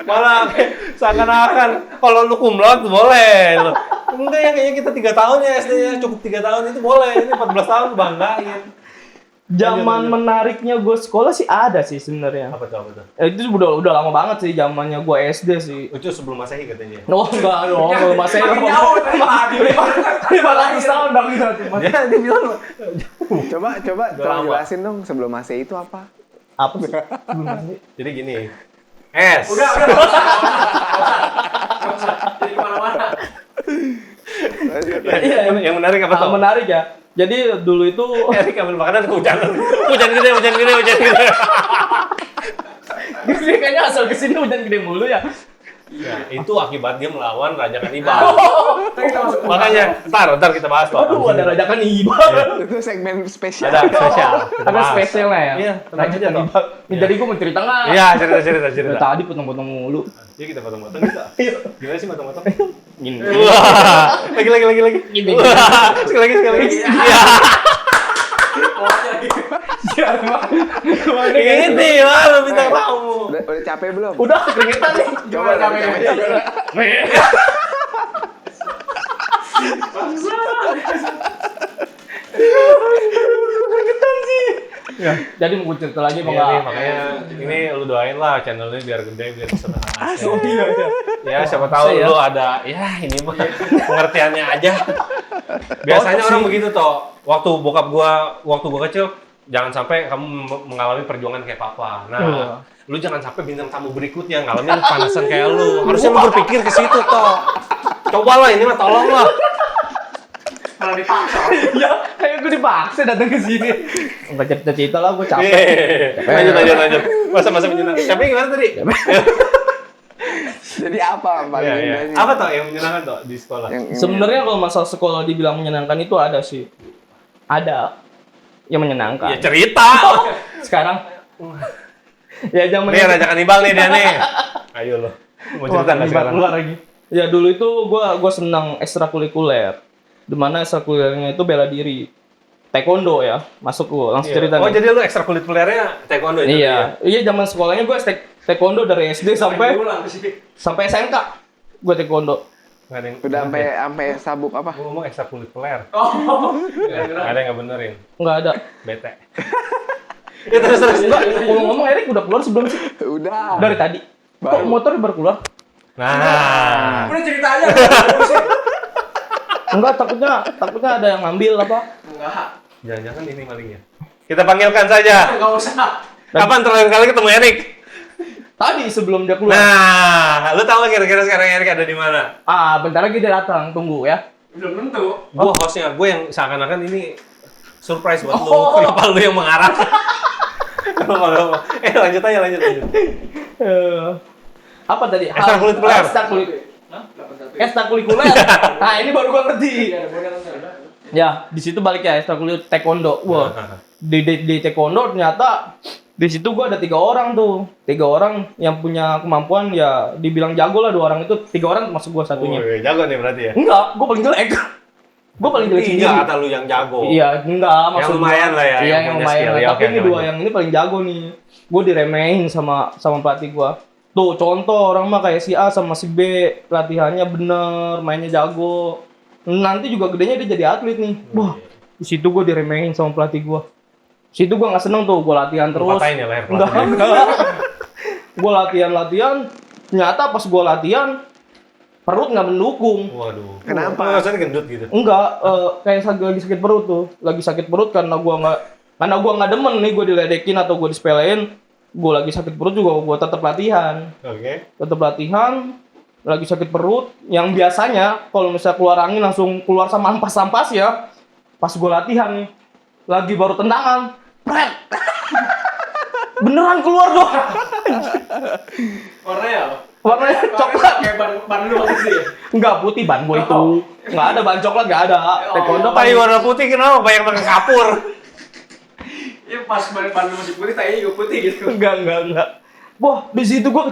Malah seakan-akan kalau lu cum laude boleh lu. Enggak ya, kayaknya kita 3 tahun ya SD ya, cukup 3 tahun itu boleh. Ini 14 tahun banggain. Zaman menariknya gue sekolah sih ada sih sebenarnya. Apa tuh? Itu udah lama banget sih zamannya gue SD sih. Itu sebelum Masehi katanya. Oh enggak dong, masih Makin jauh dari pagi. 500 tahun dong itu. Ya, dia bilang Coba Udah tolong lama. jelasin dong sebelum Masehi itu apa? Apa sih? Belum masih. jadi gini. Es. Udah, nggak usah. Jadi kemana-mana. Iya, yang menarik apa tuh? menarik ya. Jadi dulu itu Erik ambil makanan kehujanan. Hujan gede. kayaknya asal kesini hujan gede mulu ya. Ya, itu akibat dia melawan Raja Kanibal. Makanya, ntar kita bahas kok. Aduh, ada Raja Kanibal. Itu segmen spesial. Ada spesial. Kita Ada bahas. spesialnya ya. Iya, tenang Raja aja, Toh. Kanibal. Ini Iya. jadi gue mau cerita nggak? Iya, cerita. Dari tadi potong-potong mulu. Iya, kita potong-potong kita. Gimana sih potong-potong? Gini. Wah, lagi. Gini. Wah, sekali lagi. Iya. Ini wah, lu bintang tamu. Udah capek belum? Udah keringetan nih. Coba capek. Ya, jadi mau gue cerita lagi Iya mau nih, nggak? makanya ini lu doain lah channel ini biar gede, biar bisa berhasil. Oh iya. Ya, siapa tahu Saya. lu ada, ya ini mah pengertiannya aja. Biasanya orang begitu toh. Waktu gua kecil, jangan sampai kamu mengalami perjuangan kayak papa. Nah, lu jangan sampai bintang tamu berikutnya ngalamin panasan kayak lu. Harusnya lu berpikir ke situ toh. Coba lah ini mah tolong lah. Malah dipaksa. Ya, kayak gue dipaksa datang ke sini. Enggak cerita-cerita lah, gue capek. Lanjut. Masa-masa menyenangkan. Tapi gimana tadi? Jadi apa paling Iya. indahnya? Apa toh yang menyenangkan toh di sekolah? Sebenarnya kalau masalah sekolah dibilang menyenangkan itu ada sih. Ada yang menyenangkan. Ya cerita. Sekarang ya zaman Nih Raja Kanibal nih dia nih. Ayo lo. Mau cerita nggak sekarang? keluar lagi. Ya dulu itu gua senang ekstrakurikuler. Di mana ekstrakurikulernya itu bela diri. Taekwondo ya, masuk gua langsung cerita Oh nih. jadi lu ekstrakurikulernya taekwondo itu? Iya, zaman sekolahnya gua taekwondo dari SD sampai Ulang ke sini. SMK. Gua taekwondo. Nggak ada yang Udah sampai sabuk apa? Gua ngomong ekstrakurikuler. Oh. Nggak ada yang nggak benerin. Enggak ada. Bete. Ya terus. Enggak, ngomong Erik udah keluar sebelum sih? Udah. Dari tadi. Kok Baru. motor baru keluar? Nah. Udah cerita aja. Enggak, takutnya ada yang ngambil apa? Enggak. Jangan-jangan ini malingnya. Kita panggilkan saja. Enggak usah. Kapan terakhir kali ketemu Erik? Tadi sebelum dia keluar. Nah, lu tahu kira-kira sekarang Erik ada di mana? Bentar lagi dia datang, tunggu ya. Belum tentu. Gua hostnya, gue yang seakan-akan ini surprise buat lu. Kenapa lu yang mengarah? Kenapa? Lanjut aja. Apa tadi? Ekstrakurikuler. Ekstrakurikuler. Nah, ini baru gua ngerti. Ya, di situ balik ya ekstrakurikuler taekwondo. Wah, di taekwondo ternyata di situ gua ada 3 orang tuh. 3 orang yang punya kemampuan ya dibilang jago lah, 2 orang itu, 3 orang termasuk gua satunya. Wih, jago nih berarti ya? Enggak, gua paling jelek. Gua paling jelek sendiri. Iya, kata lu yang jago. Iya, enggak maksud lumayan gua. lah ya, Iya, yang yang punya lumayan skill. lah. Ya, Tapi oke, ini oke, 2 lanjut. yang ini paling jago nih. Gue diremehin sama pelatih gua. Tuh, contoh orang mah kayak si A sama si B, latihannya bener, mainnya jago. Nanti juga gedenya dia jadi atlet nih. Wah, di situ gua diremehin sama pelatih gua. Situ gua nggak seneng tuh, gua latihan Lu terus. patahin ya leher Enggak, pelatihnya. enggak. Gua latihan. Ternyata pas gua latihan perut nggak mendukung. Waduh. Kenapa? Rasanya gendut gitu. Enggak, kayak lagi sakit perut tuh. Lagi sakit perut karena gua nggak demen nih gua diledekin atau gua disepelein. Gua lagi sakit perut juga gua tetap latihan. Oke. Tetap latihan, lagi sakit perut. Yang biasanya kalau misalnya keluar angin langsung keluar sama ampas-ampas ya. Pas gua latihan nih, lagi baru tendangan, pret. Beneran keluar dong. Warnanya apa? Warnanya coklat. Kayak ban lu apa sih? Enggak putih ban gua itu. Enggak ada ban coklat, enggak ada. Taekwondo Apa warna putih kenapa banyak pakai kapur? Iya pas ban lu masih putih, tanya juga putih gitu. Enggak. Wah, di situ gua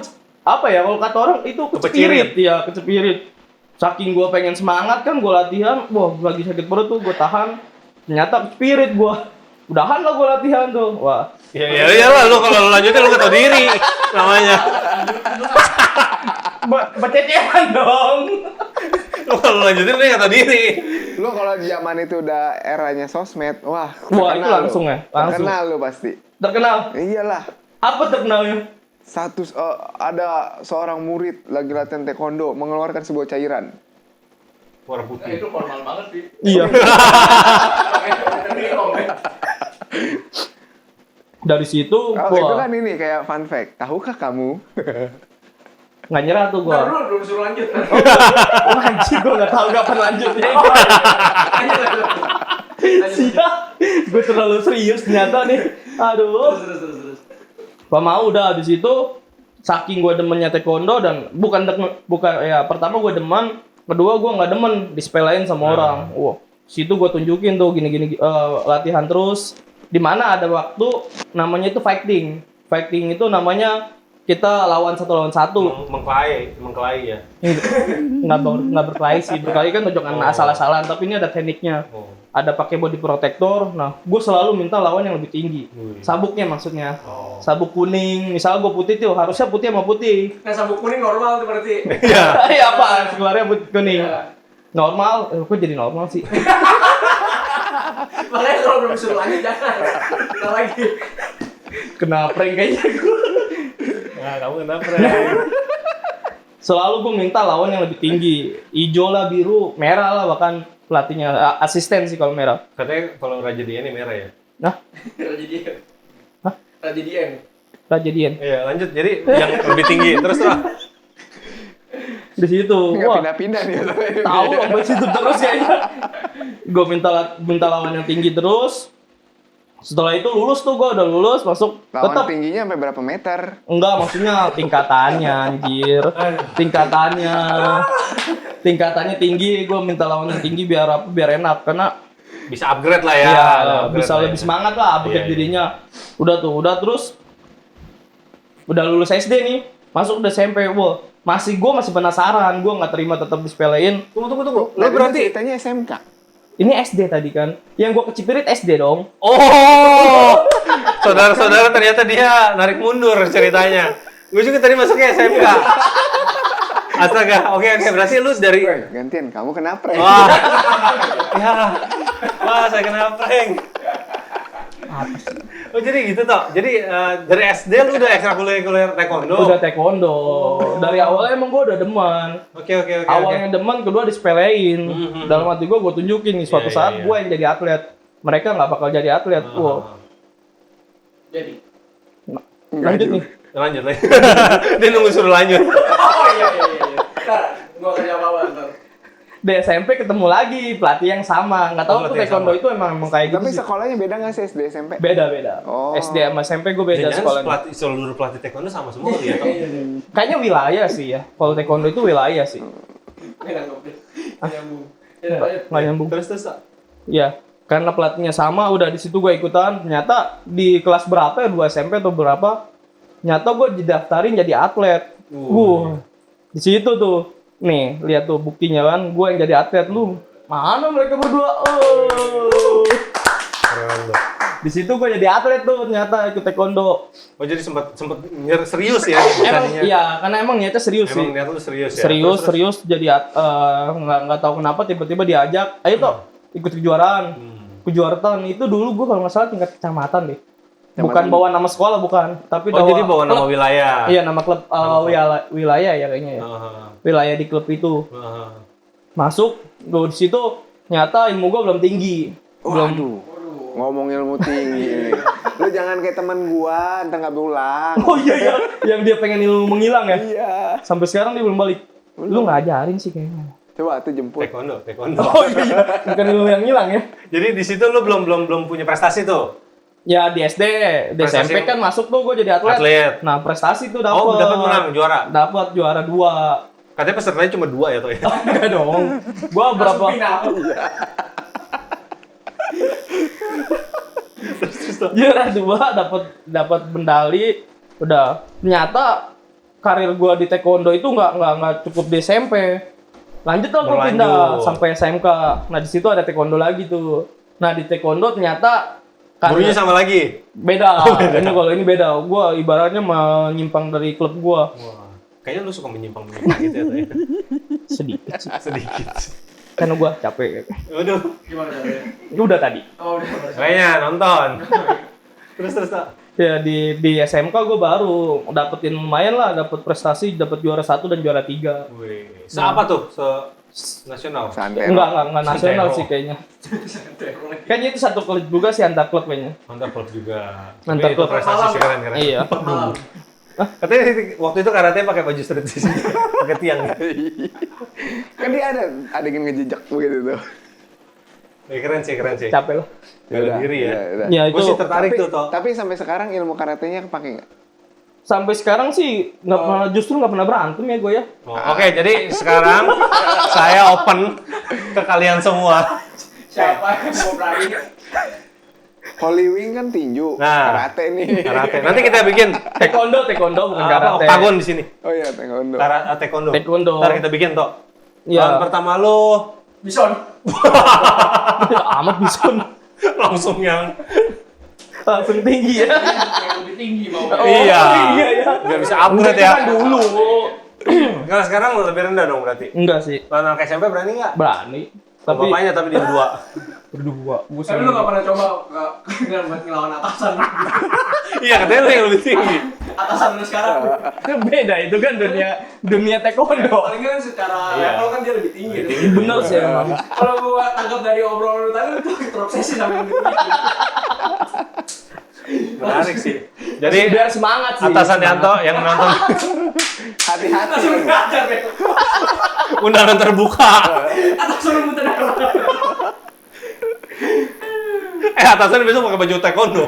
apa ya kalau kata orang itu kecepirit ya, kecepirit. Saking gua pengen semangat kan gua latihan, wah lagi sakit perut tuh gua tahan. Ternyata kecepirit gua. Udahan lah gua latihan tuh. Wah. Ya iyalah lu kalau lu lanjutin lu gak tau diri namanya. Bececehan dong. Lu kalau lanjutin lu nggak tahu diri. Lu kalau di zaman itu udah eranya sosmed, wah, Wah, terkenal itu langsung lu. ya? Langsung. Terkenal lu pasti. Terkenal. Iyalah. Apa terkenalnya? Ada seorang murid lagi latihan taekwondo mengeluarkan sebuah cairan. Warna putih. Itu formal banget sih. Iya. Dari situ, Oh, itu gua kan ini kayak fun fact. Tahukah kamu? nggak nyerah tuh Ntar gua. dulu belum suruh lanjut. Wah, anjing, gua nggak tahu kapan lanjutnya. Siap. Gue terlalu serius ternyata nih. Aduh. Terus. Gak mau udah habis itu saking gue demennya taekwondo dan bukan ya pertama gue demen, kedua gue nggak demen disepelein sama orang. Wah, situ gue tunjukin tuh gini latihan terus. Di mana ada waktu namanya itu fighting. Fighting itu namanya kita lawan satu. Mengkelahi ya. Nggak berkelahi sih. Berkelahi kan tonjokan asal-asalan, tapi ini ada tekniknya. Oh. Ada pakai body protector. Nah, gue selalu minta lawan yang lebih tinggi. Wih. Sabuknya maksudnya. Oh. Sabuk kuning. Misalnya gue putih tuh, harusnya putih sama putih. Nah, sabuk kuning normal tuh berarti. Iya. Iya apa? Keluarnya putih kuning. Iya. Normal. Kok jadi normal sih? Makanya kalau belum suruh lanjut jangan. Kita lagi. Kena prank kayaknya gue. Nah, kamu kenapa? Selalu gue minta lawan yang lebih tinggi. Ijo lah, biru, merah lah bahkan pelatihnya. Asisten sih kalau merah. Katanya kalau Raja Dian ini merah ya. Nah, Raja Dian. Hah? Raja Dian. Raja Dian. Iya, lanjut. Jadi yang lebih tinggi terus lah. Di situ. Nggak Wah, pindah-pindah nih. tahu sampai situ terus kayaknya. Gue minta lawan yang tinggi terus. Setelah itu lulus tuh, gue udah lulus masuk. Lawan Tetap tingginya sampai berapa meter? enggak, maksudnya tingkatannya anjir. Tingkatannya tinggi, gue minta lawan yang tinggi biar enak karena Bisa upgrade lah ya. ya Upgrade bisa lah lebih ya. semangat lah upgrade Iya, iya. dirinya. Udah terus udah lulus SD nih, masuk ke SMP. Wah, gue masih penasaran, gue nggak terima tetap disepelein. Tunggu. Lu Berarti berarti ceritanya SMK. Ini SD tadi kan, yang gue kecipirit SD dong. oh. Saudara-saudara ternyata dia narik mundur ceritanya. Gue juga tadi masuknya SMK. Astaga, oke, berarti lu dari Gantian, kamu kenapa? Prank? wah. Ya. Wah, saya kena prank. Oh, jadi gitu toh. Jadi dari SD lu udah ekstrakurikuler taekwondo. Udah taekwondo. Dari awalnya emang gue udah demen. Oke. Awalnya demen, kedua disepelein. Mhm. Dalam hati gue tunjukin nih suatu Iya, saat iya. gue yang jadi atlet. Mereka nggak bakal jadi atlet. Wow. Jadi. Lanjut nih. Lanjut lagi. Dia nunggu suruh lanjut. Oh iya. Ntar, gua akan jawab apa ntar. Di SMP ketemu lagi pelatih yang sama. Nggak tahu Oh, tuh pelatih yang taekwondo sama. itu emang kayak gitu Tapi sih. sekolahnya beda nggak sih SD SMP? Beda. Oh. SD sama SMP gue beda sekolahnya. Seluruh pelatih taekwondo sama semua kali ya. toh? Kayaknya wilayah sih ya. Kalau taekwondo itu wilayah sih. Nggak nangkep deh. Nyambung. Ya, Nggak lanjut. nggak nyambung. Terus. Iya. Karena pelatihnya sama, udah di situ gue ikutan. Ternyata di kelas berapa ya, 2 SMP atau berapa? Ternyata gue didaftarin jadi atlet. Di situ tuh. Nih, lihat tuh buktinya kan, gue yang jadi atlet. Lu mana mereka berdua? Oh. Keren loh. Di situ gue jadi atlet tuh ternyata ikut taekwondo. Oh, jadi sempat serius ya Emang bukannya. iya, karena emang niatnya serius sih. Emang niat lu serius ya. Serius jadi nggak tahu kenapa tiba-tiba diajak, ayo toh ikut kejuaraan. Kejuaraan itu dulu gue kalau nggak salah tingkat kecamatan deh. Bukan bawa nama sekolah, bukan, tapi Oh, jadi bawa nama wilayah. Iya, nama klub wilayah ya kayaknya ya. Wilayah di klub itu. Masuk, gue di situ nyata ilmu gue belum tinggi. Waduh, ngomong ilmu tinggi. Lu jangan kayak temen gua, ntar nggak berulang. Oh iya, yang dia pengen ilmu menghilang ya. Iya. Sampai sekarang dia belum balik. Lu ngajarin sih kayaknya. Coba tuh jemput. Taekwondo. Oh iya, bukan ilmu yang hilang ya. Jadi di situ lu belum punya prestasi tuh. Ya di SD, di Prestasi SMP kan masuk tuh gue jadi atlet. Atlet. Nah prestasi tuh dapat. Oh, dapat menang juara. Dapat juara 2. Katanya pesertanya cuma 2 ya toh ya. Enggak dong. Gua berapa? Langsung final. Juara 2 dapat medali. Udah. Ternyata karir gua di taekwondo itu nggak cukup di SMP. Lanjut lah gua pindah sampai SMK. Nah di situ ada taekwondo lagi tuh. Nah di taekwondo ternyata Gurunya sama lagi. beda. Ini kalau ini beda. Gua ibaratnya menyimpang dari klub gua. Wah, kayaknya lu suka menyimpang gitu ya toh ya. Sedikit sih. Sedikit. Karena gue capek. Waduh. Gimana caranya? Udah tadi. Oh, udah. Kayaknya nonton. Terus Tok. Ya di SMK gue baru dapetin lumayan lah, dapet prestasi, dapet juara 1 dan juara 3. Wih. Apa tuh? Nasional. Santero. Enggak nasional Santero. sih kayaknya. Kayaknya itu satu klub juga sih, antar klub kayaknya. Mantap klub juga. Mantap Tapi itu klub. prestasi sih keren. Iya. Malam. Katanya waktu itu karate pakai baju street di sini. Pakai tiang. Kan dia ada adegan ngejejak begitu tuh. Keren sih. Capek lah. Bela Udah, diri ya. udah. Ya Gue itu sih tertarik Tapi, tuh, Tok. tapi sampai sekarang ilmu karatenya kepake nggak? sampai sekarang sih nggak pernah, justru nggak pernah berantem ya gue ya. Oh, Oke, jadi sekarang saya open ke kalian semua. Siapa yang mau berani? Holy Wing kan tinju, Nah. karate nih. Karate. Nanti kita bikin Taekwondo bukan karate. oktagon di sini. Oh iya, taekwondo. Taekwondo. Taekwondo. Ntar kita bikin, Tok. Iya. Lawan pertama lu Bison. Amat bison. langsung yang Langsung tinggi ya. Yang lebih tinggi mau. iya. Iya ya. Biar bisa upgrade Itu ya. kan dulu. Kalau sekarang lu lebih rendah dong berarti. Enggak sih. Lawan anak SMP berani nggak? Berani. Tapi Tapi bapaknya tapi dia berdua. berdua. Gue Tapi lu gak pernah coba buat ngelawan atasan. Iya, katanya lu yang lebih tinggi. Atasan lu sekarang. beda itu kan dunia taekwondo. Paling kan secara Iya. level kan dia lebih tinggi. Bener sih emang. Kalau gua tangkap dari obrolan lu tadi lu tuh terobsesi sama yang gitu. Menarik sih. Jadi Biar semangat sih. atasan Yanto yang nonton Hati-hati. Langsung ngajar ya. undangan terbuka. Atasan lu muter darah. Atasan besok pakai baju taekwondo.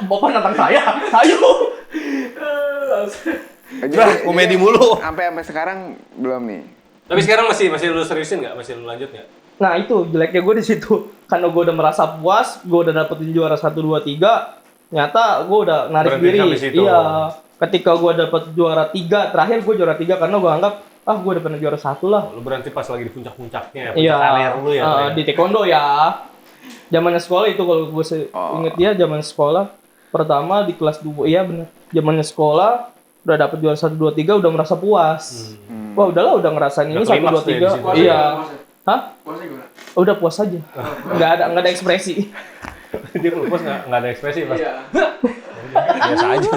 Bapak nantang saya. Ayo. Komedi mulu. Sampai sekarang belum nih. Tapi sekarang masih lu seriusin nggak? Masih lu lanjut nggak? Nah itu jeleknya gue di situ. Karena gue udah merasa puas, gue udah dapetin juara 1, 2, 3. Nyata gue udah narik Berhenti diri. sampai situ. Iya. Ketika gue dapet juara 3, terakhir gue juara 3 karena gue anggap gue udah pernah juara 1 lah. Lu berhenti pas lagi di puncak-puncaknya, Iya. karir lu ya. Di taekwondo ya. Zamannya sekolah itu kalau gue inget dia zaman sekolah pertama di kelas 2. Iya bener. Zamannya sekolah udah dapet juara 1, 2, 3 udah merasa puas. Wah udahlah udah ngerasain ini Udah 1, klimaks 2, tuh ya di 3. situ. Iya. Hah? Puasnya gimana? Udah puas aja. Nggak ada ekspresi. Dia kalau puas nggak ada ekspresi pas. Iya. Biasa aja.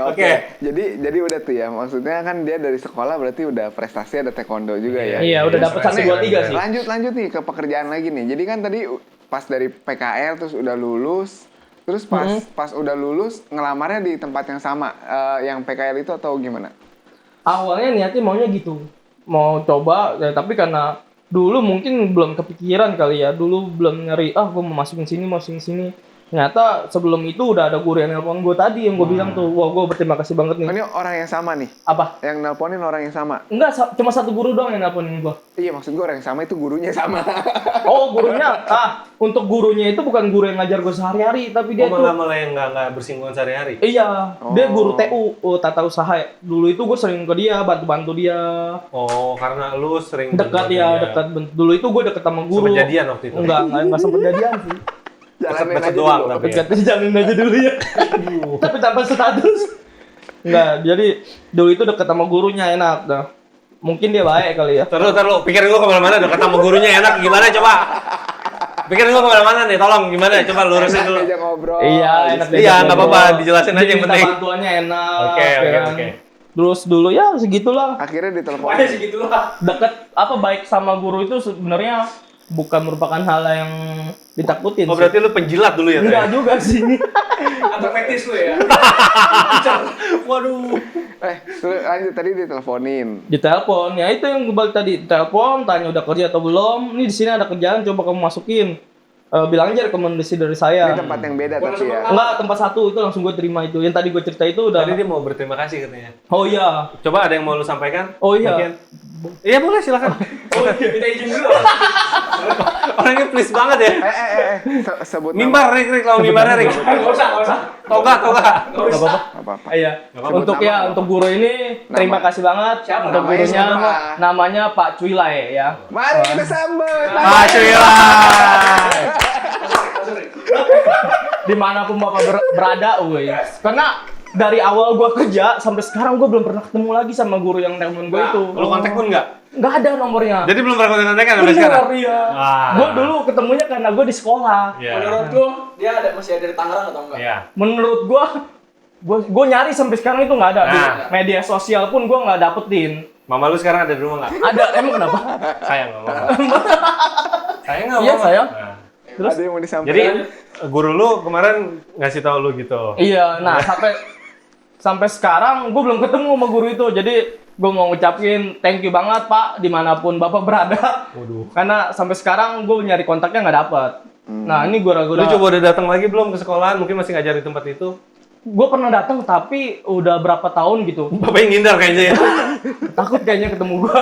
Oke. Jadi udah tuh ya. Maksudnya kan dia dari sekolah berarti udah prestasi ada taekwondo juga ya. Iya, udah dapet 1, 2, 3 sih. Lanjut nih ke pekerjaan lagi nih. Jadi kan tadi pas dari PKL terus udah lulus. Terus pas udah lulus ngelamarnya di tempat yang sama yang PKL itu atau gimana? Awalnya niatnya maunya gitu. Mau coba, ya, tapi karena dulu mungkin belum kepikiran kali ya. Dulu belum nyari, gue mau masukin sini. Ternyata sebelum itu udah ada guru yang nelpon gue tadi yang gue bilang tuh, wah gue berterima kasih banget nih. Ini orang yang sama nih. Apa? Yang nelponin orang yang sama. Enggak, cuma satu guru doang yang nelponin gue. Iya, maksud gue orang yang sama itu gurunya sama. Oh, gurunya, untuk gurunya itu bukan guru yang ngajar gue sehari-hari, tapi dia tuh, malah yang nggak bersinggungan sehari-hari. iya, dia guru TU, tata usaha. Dulu itu gue sering ke dia, bantu-bantu dia. Oh, karena lu sering Dekat bantu ya, dia. dekat. Dulu itu gue deket sama guru. Sempet jadian waktu itu? Enggak sempet jadian sih. Jalanin Bacot aja doang dulu. tapi. Dekat jalanin aja dulu ya. Tapi tanpa status. Enggak, jadi dulu itu deket sama gurunya enak. Nah, mungkin dia baik kali ya. Terus, pikirin lu kemana-mana dekat sama gurunya enak gimana coba? Pikirin lu kemana-mana nih, tolong gimana? Coba lurusin Enak dulu. diajak ngobrol. Iya, enak. Iya, nggak apa-apa, dijelasin aja yang Minta penting. bantuannya enak. Oke. kan. Terus dulu ya segitulah. Akhirnya ditelepon. Pokoknya segitu lah. Deket baik sama guru itu sebenarnya bukan merupakan hal yang ditakutin. Oh, sih. berarti lu penjilat dulu ya? Enggak juga sih. Atau fetis lu ya. Waduh. Terus lanjut tadi diteleponin. Ditelepon, ya itu yang gue balik tadi. Telepon, tanya udah kerja atau belum. Ini di sini ada kerjaan, coba kamu masukin. Bilang aja rekomendasi dari saya. Ini tempat yang beda tapi ya. Enggak, tempat satu itu langsung gue terima itu. Yang tadi gue cerita itu udah. Tadi dia mau berterima kasih katanya. Oh iya. Coba ada yang mau lu sampaikan? Oh iya. Mungkin. Iya boleh silakan. Oh, minta izin dulu. Orangnya please banget ya. Sebut Mimbar Rik, lawan mimbar Rik. Enggak usah. Toga. Enggak apa-apa. apa-apa. Iya. apa-apa. Untuk ya untuk guru ini terima kasih banget. Siapa untuk namanya? gurunya Siapa? namanya Pak Cuilai ya. Mari kita sambut. Cuilai. Dimanapun bapak berada, woi. Karena dari awal gue kerja sampai sekarang gue belum pernah ketemu lagi sama guru yang temen gue itu. Lu kontak pun nggak? Nggak ada nomornya. Jadi belum pernah kontak-kontakan sampai sekarang? Bener, iya. Wah. Gue dulu ketemunya karena gue di sekolah. Iya. Menurut lu dia masih ada di Tangerang atau enggak? Iya. Menurut gue nyari sampai sekarang itu nggak ada. Di Nah. media sosial pun gue nggak dapetin. Mama lu sekarang ada di rumah nggak? Ada, emang kenapa? Sayang nggak mama. Sayang nggak Iya, mama? sayang. Nah. Terus? Ada yang mau disampaikan? Jadi guru lu kemarin ngasih tahu lu gitu. Iya, nah sampai sekarang gue belum ketemu sama guru itu. Jadi gue mau ngucapin thank you banget Pak dimanapun Bapak berada. Waduh. Karena sampai sekarang gue nyari kontaknya nggak dapet. Nah ini Lu gura-gura. coba udah datang lagi belum ke sekolahan? Mungkin masih ngajar di tempat itu. Gue pernah datang tapi udah berapa tahun gitu. Bapak yang ngindar kayaknya ya. Takut kayaknya ketemu gue.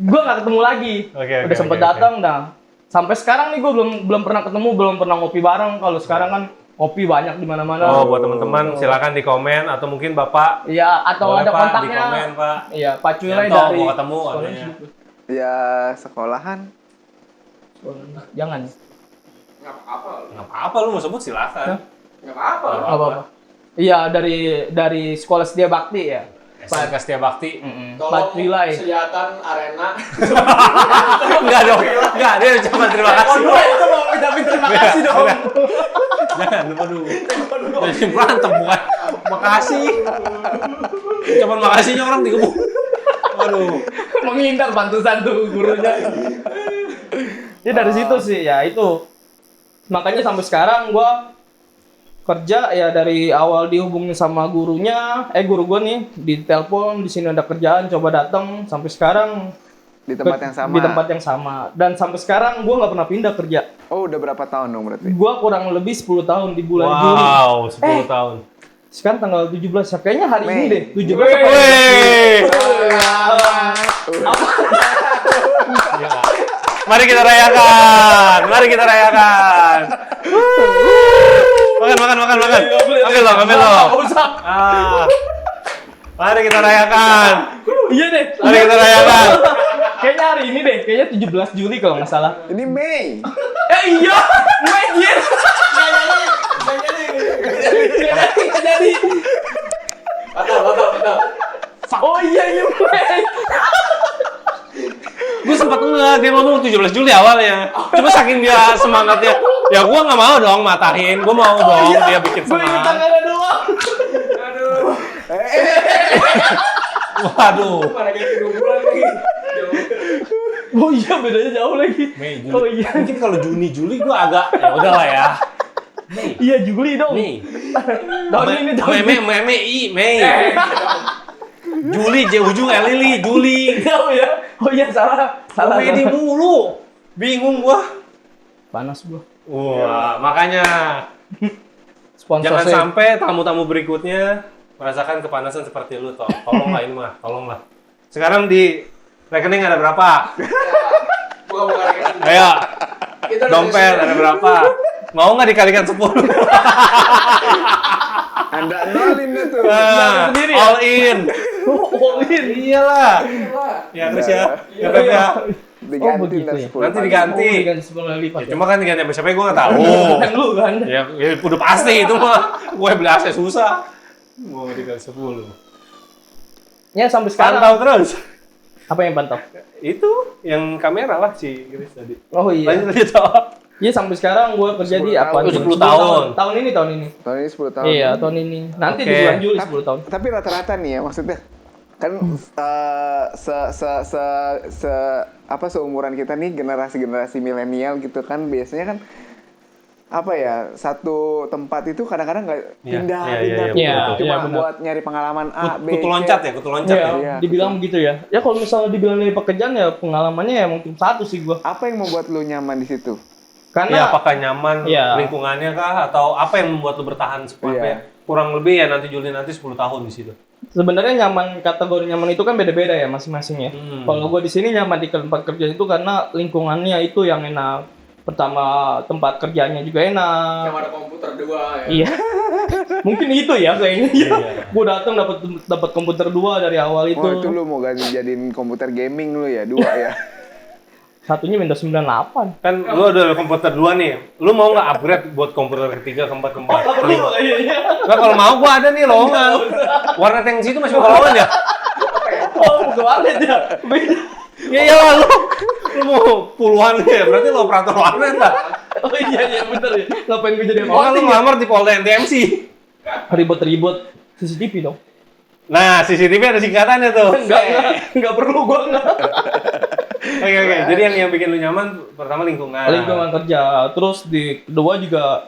Gue nggak ketemu lagi. Oke, Udah sempet oke. datang dah. Sampai sekarang nih gue belum pernah ketemu, belum pernah ngopi bareng. Kalau sekarang kan ngopi banyak di mana-mana. Oh, buat teman-teman silakan di komen atau mungkin Bapak Iya, atau boleh, ada Pak, kontaknya. di komen, Pak. Iya, Pak Culai Yanto, dari mau ketemu sekolahnya adanya. situ. Ya sekolahan. Jangan. Enggak apa-apa. Nggak apa-apa lu mau sebut silakan. Enggak apa-apa. Nggak Apa-apa. Iya, dari sekolah Setia Bakti ya. SMK Setia Bakti. Pak Tolong Culai. sediakan arena. Enggak dong. Enggak, dia cuma terima kasih. itu mau ucapin terima kasih dong. Jangan, waduh. Jadi berantem bukan. Makasih. Ucapan makasihnya orang digebuk. Waduh. Menghindar pantusan tuh gurunya. Ya dari situ sih ya itu. Makanya sampai sekarang gua kerja ya dari awal dihubungin sama gurunya, guru gua nih ditelepon di sini ada kerjaan coba datang sampai sekarang Di tempat yang sama. Di tempat yang sama dan sampai sekarang gua nggak pernah pindah kerja. Oh, udah berapa tahun dong berarti? Gua kurang lebih 10 tahun di bulan Juli. Wow, 10 tahun. Sekarang tanggal 17 ya. Kayaknya hari ini Mei. deh. 17 apa? Wih. Ya. Mari kita rayakan. Mari kita rayakan. Makan. Ambil lo. Nggak usah. Ah. Mari kita rayakan. Iya deh. Mari kita rayakan. Kayaknya hari ini deh. Kayaknya 17 Juli kalau nggak salah. Ini Mei. Iya. Anjir. Nggak jadi. Betul. Oh iya. Gue sempat enggak, dia ngomong 17 Juli awalnya. Cuma saking dia semangatnya, ya gue nggak mau dong matahin. Gue mau dong dia bikin Gue inget semangat. tanggalnya doang. Waduh. Mana kayak 2 bulan lagi. Oh iya bedanya jauh lagi. Mei, Juli. Oh iya. Mungkin kalau Juni, Juli gue agak, ya udahlah ya. Iya Juli dong. Mei. Tahun ini tahun ini. Mei. Juli, J ujung Lili, Juli. Jauh ya. Oh iya salah. Mei di mulu. Bingung gua. Panas gua. Wah, makanya Sponsor jangan saya. sampai tamu-tamu berikutnya merasakan kepanasan seperti lu, toh. Tolonglah ini mah, tolonglah. Sekarang di rekening ada berapa? Bukan rekening. Ayo, Kita udah dompet ada berapa? Mau nggak dikalikan 10? Anda nolin dah tuh. Nah, sendiri ya? all in. Oh iya. Iyalah. Ya, Chris ya. Ya, Pep ya. Diganti begitu dah ya. 10 Nanti pagi. diganti. Oh, diganti 10 kali lipat. Ya, cuma kan diganti sama siapa gue nggak tahu. Kan lu kan. Ya udah pasti itu mah. Gue beli AC susah. Mau dikali 10. Ya sampai sekarang. Pantau terus. Apa yang pantau? Itu yang kamera lah si Chris tadi. Oh iya. Lanjut aja toh. Iya sampai sekarang gua kerja di 10 apa? tahun. 10 tahun. Tahun ini. Tahun ini 10 tahun. Iya, tahun ini. Nanti di Oke. bulan Juli 10 tahun. Tapi rata-rata nih ya maksudnya kan seumuran kita nih generasi milenial gitu kan biasanya kan apa ya satu tempat itu kadang-kadang nggak Iya, pindah iya, pindah iya, iya, cuma iya, benar. buat nyari pengalaman A B Kutu C. loncat ya, kutu loncat ya. Iya, dibilang begitu ya. Ya kalau misalnya dibilang dari pekerjaan ya pengalamannya ya mungkin satu sih gua. Apa yang membuat lu nyaman di situ? Ya, Karena apakah nyaman Iya. lingkungannya kah atau apa yang membuat lu bertahan sampai Iya. kurang lebih ya nanti Juli nanti 10 tahun di situ. sebenarnya nyaman kategori nyaman itu kan beda-beda ya masing-masing ya. Kalau gua di sini nyaman di tempat kerja itu karena lingkungannya itu yang enak. Pertama tempat kerjanya juga enak. Yang ada komputer 2 ya. Iya. Mungkin itu ya kayaknya. Iya. Gua datang dapat komputer 2 dari awal itu. Oh itu lu mau ganti jadiin komputer gaming lu ya 2 ya? Satunya Windows 98. Kan lu udah komputer 2 nih. Lu mau nggak upgrade buat komputer ketiga, keempat, kelima? Nah, kalau mau gua ada nih lowongan. Warnet yang situ masih buka lowongan ya? Oh, warnet ya. Ya iyalah lu mau puluhan ya, berarti lu operator warnet lah. Oh iya bener ya. Ngapain gue jadi Oh, lu ngelamar di Polda NTMC. ribet-ribet CCTV dong. Nah, CCTV ada singkatannya tuh. Enggak perlu gua enggak. Oke. Jadi yang bikin lu nyaman pertama lingkungan. Lingkungan kerja. Terus di kedua juga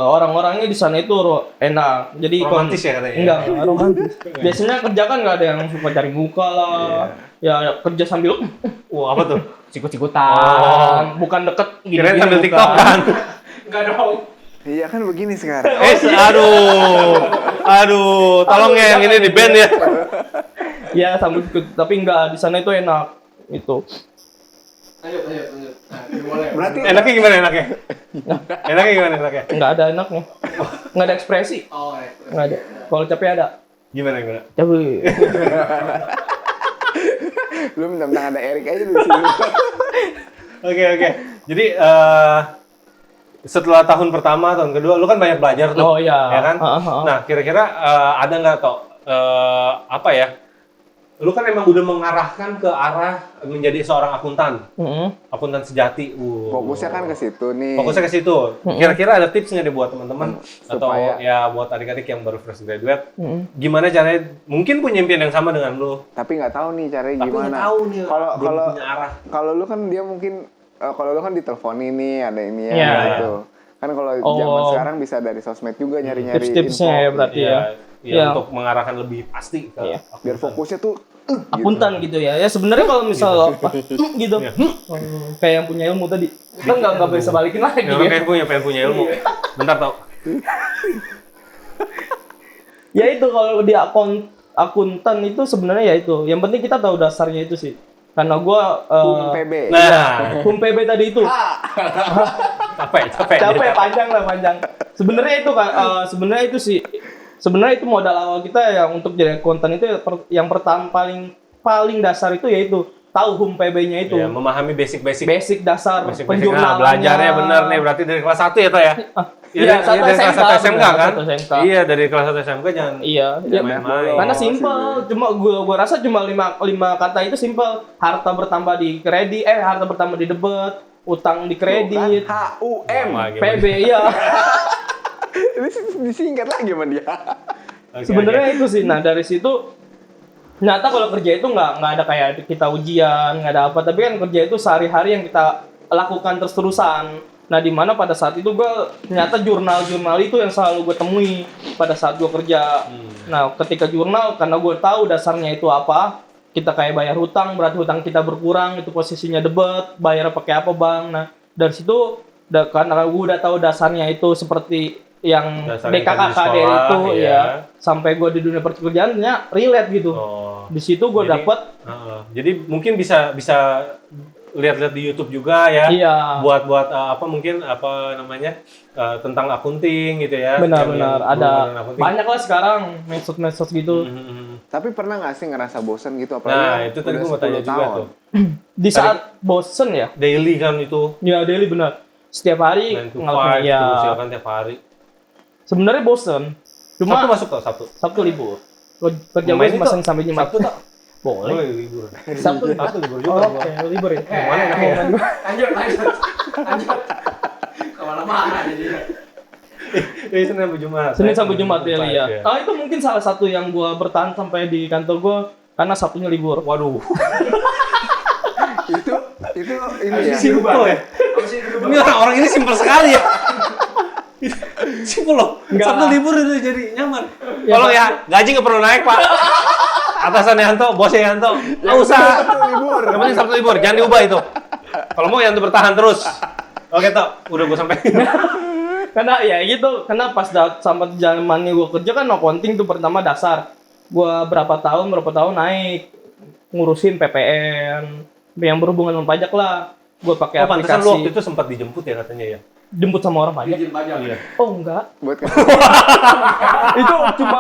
orang-orangnya di sana itu enak. Jadi Romantis ya katanya? Enggak romantis. Biasanya kerja kan nggak ada yang suka cari muka lah. Ya kerja sambil Wah, apa tuh? sikut-sikutan, bukan deket gini. Kirain sambil TikTok kan? Enggak dong. Iya kan begini sekarang. Aduh, tolong ya yang ini di band ya. Ya sambil sikut, tapi enggak di sana itu enak itu. Lanjut. Nah, dimulai. Berarti Enaknya gimana enaknya? Enaknya? Enggak ada enaknya. Enggak ada ekspresi. Oh, Enggak ada. Kalau capek ada. Gimana? Capek. lu mentang-mentang ada Erik aja di sini. Oke. Jadi setelah tahun pertama, tahun kedua, lu kan banyak belajar tuh. Oh iya. Ya kan? Heeh. Nah, kira-kira ada nggak toh apa ya? Lu kan emang udah mengarahkan ke arah menjadi seorang akuntan. Akuntan sejati. Fokusnya kan ke situ nih. Fokusnya ke situ. Kira-kira ada tips nggak deh buat teman-teman atau Supaya- ya buat adik-adik yang baru fresh graduate? Gimana caranya? Mungkin punya impian yang sama dengan lu. Tapi nggak tahu nih caranya Tapi gimana. nggak tahu nih. Kalau belum kalau punya arah. kalau lu kan dia mungkin kalau lu kan diteleponin nih ada ini ya Iya. gitu. Kan kalau zaman sekarang bisa dari sosmed juga nyari-nyari Tips-tipsnya info. ya berarti ya. Ya, Iya. untuk mengarahkan lebih pasti ke Iya. Biar fokusnya tuh Akuntan gitu ya. Ya sebenarnya kalau misal gitu, kayak yang punya ilmu tadi, kita nggak bisa balikin lagi Ya, ya. kayak pengen punya ilmu. Bentar tau. Ya itu kalau di akuntan itu sebenarnya ya itu. Yang penting kita tahu dasarnya itu sih. Karena gua PB. Nah, HUM PB tadi itu capek panjang. Sebenarnya itu kan sebenarnya itu sih. Sebenarnya itu modal awal kita ya untuk jadi akuntan itu yang pertama paling dasar itu yaitu tahu HUM PB-nya itu. Ya, memahami basic Dasar nah, penjurnalannya. belajarnya bener nih berarti dari kelas 1 ya toh ya? Iya, dari kelas 1 SMK benar, kan? satu SMK. Iya, dari kelas 1 SMK jangan Iya, main-main. karena simpel. Cuma gua rasa cuma lima kata itu simpel. Harta bertambah di kredit, harta bertambah di debit, utang di kredit, HUM. Wah, gimana? PB ya. Ini disingkat lagi sama dia. Oke, Sebenarnya itu sih. Nah, dari situ ternyata kalau kerja itu nggak ada kayak kita ujian, nggak ada apa. Tapi kan kerja itu sehari-hari yang kita lakukan terus-terusan. Nah, di mana pada saat itu ternyata jurnal itu yang selalu gue temui pada saat gue kerja. Nah, ketika jurnal, karena gue tahu dasarnya itu apa, kita kayak bayar hutang, berarti hutang kita berkurang, itu posisinya debit, bayar pakai apa bang. Nah, dari situ, karena gue udah tahu dasarnya itu seperti yang Dasar yang tadi DKKKD sekolah, itu iya. ya, sampai gue di dunia pekerjaannya relate gitu. Oh. Di situ gue Jadi- dapet, Jadi mungkin bisa lihat-lihat di YouTube juga ya. iya. Buat apa mungkin apa namanya tentang akunting gitu ya. Benar-benar Yang ada berhubungan akunting. banyak lah sekarang medsos gitu. Tapi pernah nggak sih ngerasa bosan gitu apalagi Nah, yang itu tadi udah gue mau tanya 10 juga tahun? tuh. Di saat bosen ya, Daily kan itu ya daily benar. Setiap hari 9 to 5 ngelakuin ya. terus silakan tiap hari. Sebenarnya bosen. Sabtu Cuma masuk tau Sabtu. Sabtu libur. Kerja Main gue itu, masih sampai Jumat. Sabtu tak? Boleh. Boleh libur. Sabtu Sabtu libur Oh, juga. oke, libur ya. Mana enaknya ya? Lanjut. Kemana-mana jadi. Senin sampai Jumat. Senin sampai Jumat daily ya. Iya. Itu mungkin salah satu yang gua bertahan sampai di kantor gua karena Sabtunya libur. Waduh. itu ini ya. Simpel ya. Ini orang-orang ini simpel sekali ya. Simpel loh. Enggak Sabtu lah. libur itu jadi nyaman. Ya, Tolong Pak. ya, gaji nggak perlu naik Pak. Atasan Yanto, bosnya Yanto, nggak usah. Sabtu libur. Yang penting Sabtu libur, jangan diubah itu. Kalau mau Yanto bertahan terus. Oke Tok, udah gue sampai. Karena ya gitu, karena pas sampai zamannya gua kerja kan accounting tuh pertama dasar. Gua berapa tahun naik ngurusin PPN yang berhubungan dengan pajak lah. Gua pakai Oh, pantesan lu waktu aplikasi. itu sempat dijemput ya katanya ya. Jemput sama orang pajak. Izin pajak. Iya. Oh enggak, Buat itu cuma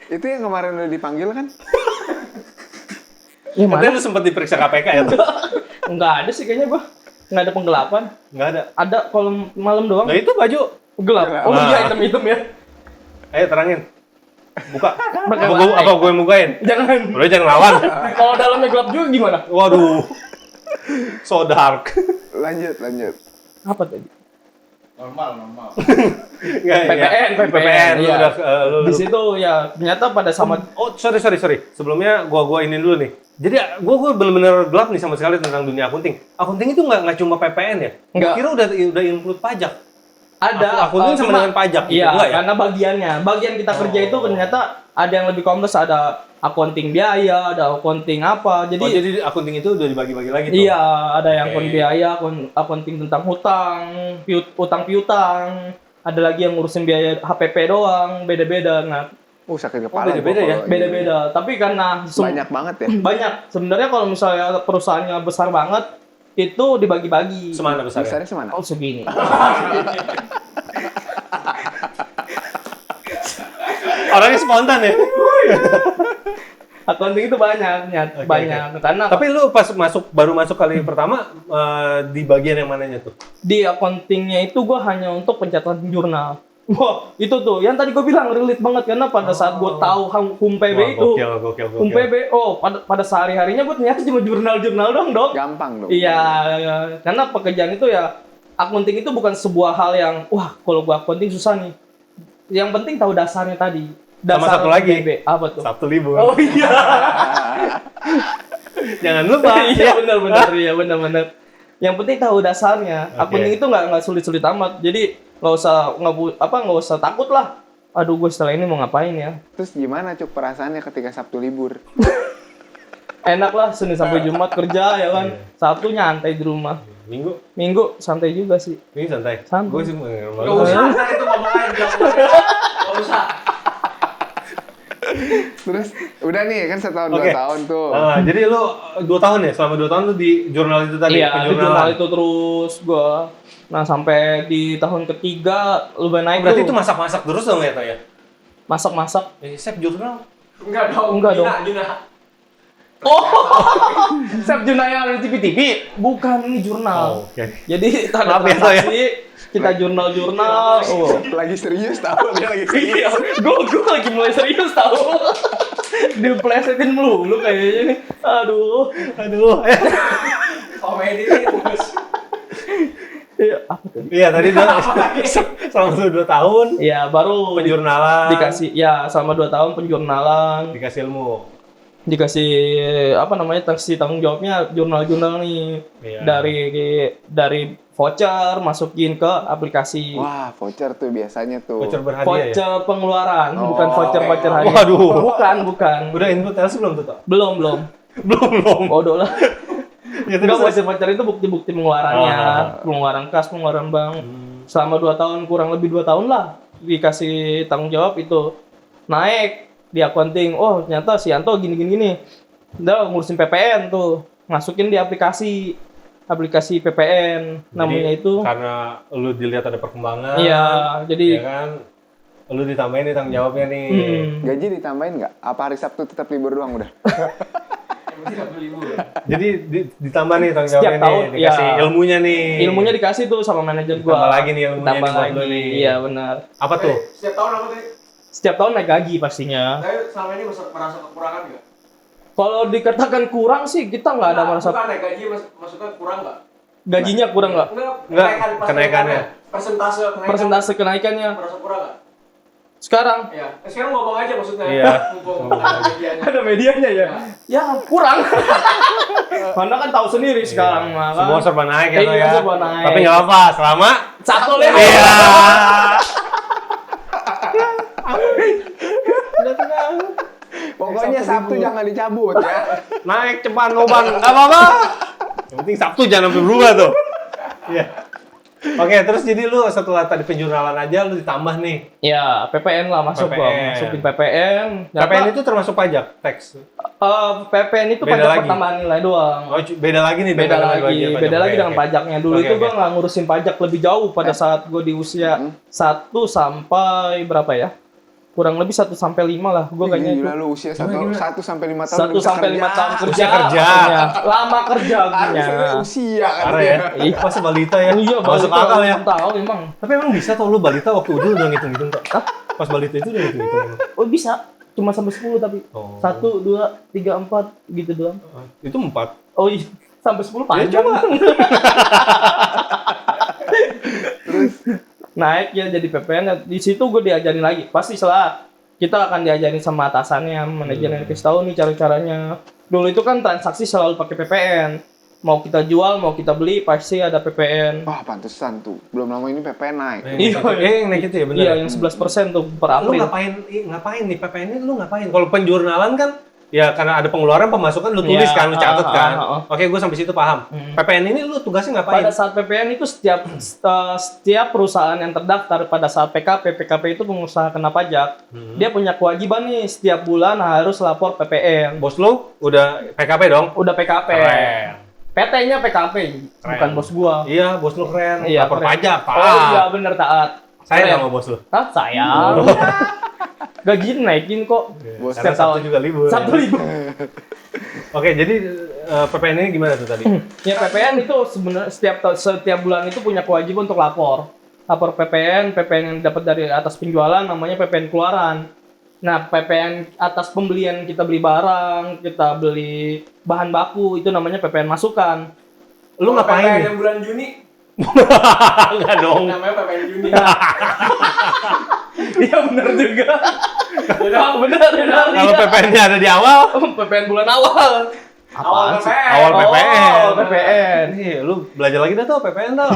itu yang kemarin udah dipanggil kan? Ya, mana? Katanya lu sempat diperiksa KPK ya tuh? Enggak ada sih kayaknya gua. Enggak ada penggelapan. Nggak ada. Ada kalau malam doang. Nah itu baju. Gelap. Oh Nah. iya, hitam-hitam ya. Ayo terangin. Buka. Pakai Apa gue mukain? Jangan. Udah jangan lawan. Kalau dalamnya gelap juga gimana? Waduh. So dark. Lanjut. Apa tadi? Normal. Nggak, PPN, ya. PPN. Lu iya. udah, Di situ ya ternyata pada sama Oh, sorry. Sebelumnya gua ini dulu nih. Jadi gua bener-bener gelap nih sama sekali tentang dunia akunting. Akunting itu nggak cuma PPN ya? Gua Nggak. kira udah include pajak. ada Akunting sama cuma- dengan pajak gitu, iya, enggak ya? karena bagian kita kerja itu ternyata ada yang lebih kompleks, ada accounting biaya, ada accounting apa. Jadi, Oh, jadi akunting itu udah dibagi-bagi lagi tuh? iya, ada yang Oke. accounting biaya, accounting tentang hutang, utang piutang, ada lagi yang ngurusin biaya HPP doang, beda-beda. Nah, Sakit kepala. beda-beda gua ya? kalau beda-beda. Tapi karena gini. Banyak banget ya. banyak. Sebenarnya kalau misalnya perusahaannya besar banget, itu dibagi-bagi. Semana besarnya? Besarnya semana? Oh, segini. Orangnya spontan ya? Accounting itu banyak, banyak. Karena Tapi lu pas baru masuk kali pertama, di bagian yang mananya tuh? di accountingnya itu gue hanya untuk pencatatan jurnal. Wah, itu tuh yang tadi gue bilang relate banget karena pada saat gue tahu HUM PB Wah, itu, gokil. HUM PB, pada sehari-harinya gue ternyata cuma jurnal-jurnal dong. Gampang dong. Iya, karena pekerjaan itu ya, accounting itu bukan sebuah hal yang, wah kalau gue accounting susah nih. Yang penting tahu dasarnya tadi. Sama Dasar satu lagi. PB. Apa tuh? Sabtu libur. Oh iya. Jangan lupa. Iya benar. Yang penting tahu dasarnya. Oke. Accounting itu nggak sulit-sulit amat. Jadi nggak usah takut lah. Aduh, gue setelah ini mau ngapain ya? Terus gimana Cuk perasaannya ketika Sabtu libur? Enak lah, Senin sampai Jumat kerja ya kan. Iya. Sabtu nyantai di rumah. Minggu santai juga sih. Ini santai. Santai. Gue sih Gak usah, ntar itu ngomong aja. Gak usah. Terus udah nih kan setahun Oke. 2 tahun tuh. Jadi lu 2 tahun ya? Selama 2 tahun lu di jurnal itu tadi? Iya, di penjurnalan? jurnal itu terus gue. Nah, sampai di tahun ketiga lumayan naik Berarti tuh. itu masak-masak terus dong ya, Toh ya? Masak-masak. Chef jurnal? Enggak dong. Enggak dong. Gina. Oh, Chef Junaya ada TV. Bukan, ini jurnal. Oke. Jadi ada Maaf ya, Toh, ya. transaksi, kita jurnal. Oh. Lagi serius tahu dia lagi serius. Iya, gue lagi mulai serius tahu. Diplesetin melulu kayaknya nih. Aduh. Komedi nih, bos. Iya, apa tuh? Iya, tadi selama 2 tahun Iya, baru penjurnalan. dikasih ya selama 2 tahun penjurnalan, Dikasih ilmu. dikasih apa namanya tanggung jawabnya jurnal-jurnal nih. Iya. Dari voucher masukin ke aplikasi. Voucher tuh biasanya tuh. Voucher berhadiah ya? Voucher pengeluaran, Oh, bukan voucher hadiah. Waduh. Bukan. Udah input LC belum tuh, Toh? Belum. Belum. Bodoh lah. Ya, Enggak, voucher itu bukti-bukti pengeluarannya, Oh. pengeluaran kas, pengeluaran bank. Selama 2 tahun, kurang lebih 2 tahun lah, dikasih tanggung jawab itu naik di accounting. Oh, ternyata si Yanto gini. Udah ngurusin PPN tuh, masukin di aplikasi PPN namanya Jadi, itu. karena lu dilihat ada perkembangan. Iya, jadi Ya kan? Lu ditambahin nih tanggung jawabnya nih. Gaji ditambahin nggak? Apa hari Sabtu tetap libur doang udah? Jadi ditambah nih tanggung Setiap jawabnya tahun, nih, dikasih ya. ilmunya nih. ilmunya dikasih tuh sama manajer gua. Ditambah lagi nih ilmunya Ditambah nih buat lagi. lu nih. Iya, benar. Apa tuh? Setiap tahun apa tadi? Setiap tahun naik gaji pastinya. Tapi selama ini merasa kekurangan nggak? Kalau dikatakan kurang sih kita nggak ada merasa Bukan naik gaji, maksudnya kurang nggak? gajinya kurang nggak? Enggak, pas kenaikannya. Persentase kenaikan. Persentase kenaikannya Merasa kurang nggak? sekarang Iya. Sekarang ngomong aja maksudnya. Iya. Mumpung ada gajiannya. ada medianya ya. Ya kurang. Karena kan tahu sendiri sekarang mah kan. Semua serba naik ya, Iya, Toh ya. serba naik. Tapi nggak apa-apa, selama Satu lagi. iya. Pokoknya Sabtu jangan dicabut ya. Naik cepat ngoban, nggak apa-apa. Yang penting Sabtu jangan sampai berubah tuh. Iya. Oke, terus jadi lu setelah tadi penjurnalan aja lu ditambah nih. Ya, PPN lah masuk gua. PPN. Masukin PPN. PPN itu termasuk pajak, teks. PPN itu Beda pajak lagi. pertambahan nilai doang. Oh, beda lagi nih Beda dengan lagi, bagian pajak. beda lagi Oke, dengan oke. pajaknya. Dulu Oke, itu oke. gua nggak ngurusin pajak lebih jauh pada saat gua di usia 1 sampai berapa ya? kurang lebih 1 sampai 5 lah. Gue kayaknya itu. Gila lu usia 1 sampai 5 tahun 1 udah bisa sampai 5 tahun kerja. Usia kerja. Maksudnya. Lama kerja Harusnya artinya. usia kan. Parah ya. Pas balita ya. Iya, Masuk akal ya. Tahu emang. Tapi emang bisa tau lu balita waktu udah ngitung-ngitung tak? Pas balita itu udah ngitung-ngitung. Oh, bisa. Cuma sampai 10 tapi. Oh. 1 2 3 4 gitu doang. Itu 4. Oh iya, sampai 10 panjang. coba. Naik ya jadi PPN. Di situ gue diajarin lagi. Pasti setelah kita akan diajarin sama atasannya, manajernya kasih tahu nih cara-caranya. Dulu itu kan transaksi selalu pakai PPN. Mau kita jual, mau kita beli, pasti ada PPN. Wah, pantesan tuh. Belum lama ini PPN naik. Yang naik itu ya benar. Iya, yang 11% tuh per Lu April. ngapain nih PPN ini lu ngapain? Kalau penjurnalan kan ya karena ada pengeluaran pemasukan lu tulis Iya, kan, lu catat kan. Oke. Oke, gue sampai situ paham. PPN ini lu tugasnya ngapain? Pada saat PPN itu setiap perusahaan yang terdaftar pada saat PKP itu pengusaha kena pajak, dia punya kewajiban nih setiap bulan harus lapor PPN. Bos lu udah PKP dong? Udah PKP. Keren. PT-nya PKP, bukan bos gua. Iya, bos lu keren. Iya, Lapor keren. pajak, Pak. Oh iya bener taat. Saya Keren. sama bos lu. Hah, sayang. Gaji naikin kok. Bos Karena Setiap Sabtu tahun. juga libur. Sabtu libur. Oke, jadi PPN ini gimana tuh tadi? Ya PPN itu sebenarnya setiap bulan itu punya kewajiban untuk lapor. Lapor PPN yang dapat dari atas penjualan namanya PPN keluaran. Nah, PPN atas pembelian kita beli barang, kita beli bahan baku itu namanya PPN masukan. Lu ngapain PPN nih? yang bulan Juni Enggak dong. namanya PPN Juni. Iya benar juga. benar. Kalau PPN-nya ada di awal, PPN bulan awal. Awal sih? PPN. awal PPN. Oh, PPN. Nih, lu belajar lagi dah tuh PPN tau.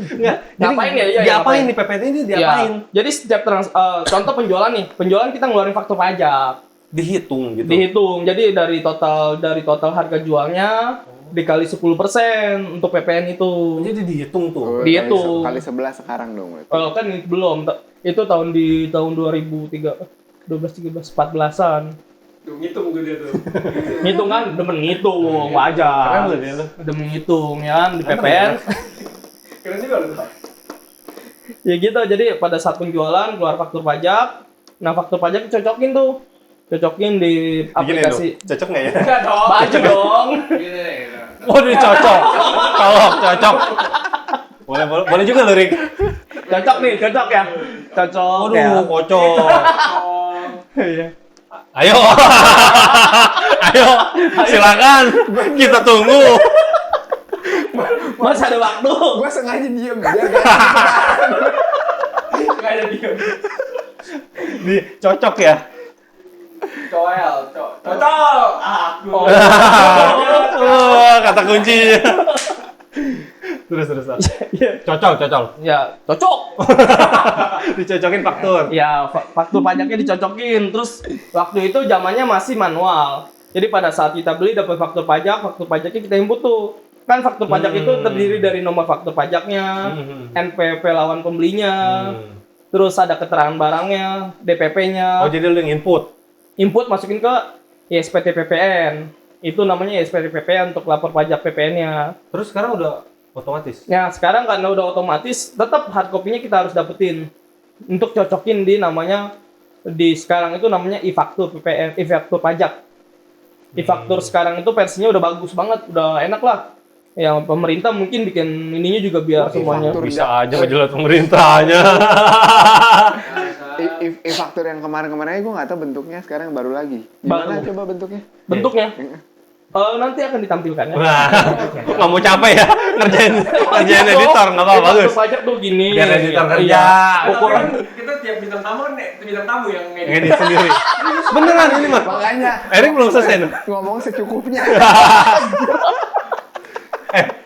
Enggak. Ngapain ya? Iya, Diapain ngapain? nih PPN ini diapain? Ya, jadi setiap contoh penjualan nih, penjualan kita ngeluarin faktur pajak, Dihitung gitu. dihitung. Jadi dari total harga jualnya dikali 10% untuk PPN itu. Jadi dihitung tuh. Oh, Dihitung. Kali 11 sekarang dong berarti. Kalau kan belum, itu tahun 2003, 12, 13, 14-an. Tuh ngitung gue dia tuh. Ngitung kan, demen ngitung, Keren wajar. lu dia lu. Demen ngitung ya kan, di PPN. Keren juga lu. Ya gitu, jadi pada saat penjualan keluar faktur pajak. Nah, faktur pajak cocokin tuh. Cocokin di aplikasi. Cocok nggak ya? Enggak dong. Baca dong. Gini nih. Waduh, cocok. Cocok. Boleh juga lu, Rik. Cocok nih, cocok ya. Cocok ya. Waduh, kocok. Iya. Ayo. Ayo, silakan. Kita tunggu. Mas ada waktu. Gua sengaja diem biar Enggak ada dia. Cocok ya. Cocok. Aku. Kata kunci. Terus. Cocok. Ya, cocok. Dicocokin faktur. Ya, faktur pajaknya dicocokin. Terus waktu itu zamannya masih manual. Jadi pada saat kita beli dapat faktur pajaknya kita input tuh. Kan faktur pajak itu terdiri dari nomor faktur pajaknya, NPWP lawan pembelinya, terus ada keterangan barangnya, DPP-nya. Oh, jadi lu yang input. Input masukin ke ISPT PPN. Itu namanya ISPT PPN untuk lapor pajak PPN-nya. Terus sekarang udah otomatis. Ya, sekarang karena udah otomatis, tetap hard copy-nya kita harus dapetin. Untuk cocokin di namanya, sekarang itu namanya e-faktur PPN, e-faktur pajak. E-faktur sekarang itu versinya udah bagus banget, udah enak lah. Yang pemerintah mungkin bikin ininya juga biar semuanya. e-faktur. Bisa aja ngejelat pemerintahnya. faktur yang kemarin-kemarin aja gue nggak tahu bentuknya, sekarang baru lagi. Gimana Baru. coba bentuknya? Bentuknya nanti akan ditampilkan ya. Nah, nggak mau capek ya ngerjain editor, nggak apa-apa, bagus. Faktur pajak tuh gini. Biar editor kerja. Iya. Ukuran kita tiap bintang tamu nih, bintang tamu yang Ngedit sendiri. Beneran ini mah. Makanya Erik belum selesai nih. ngomong secukupnya.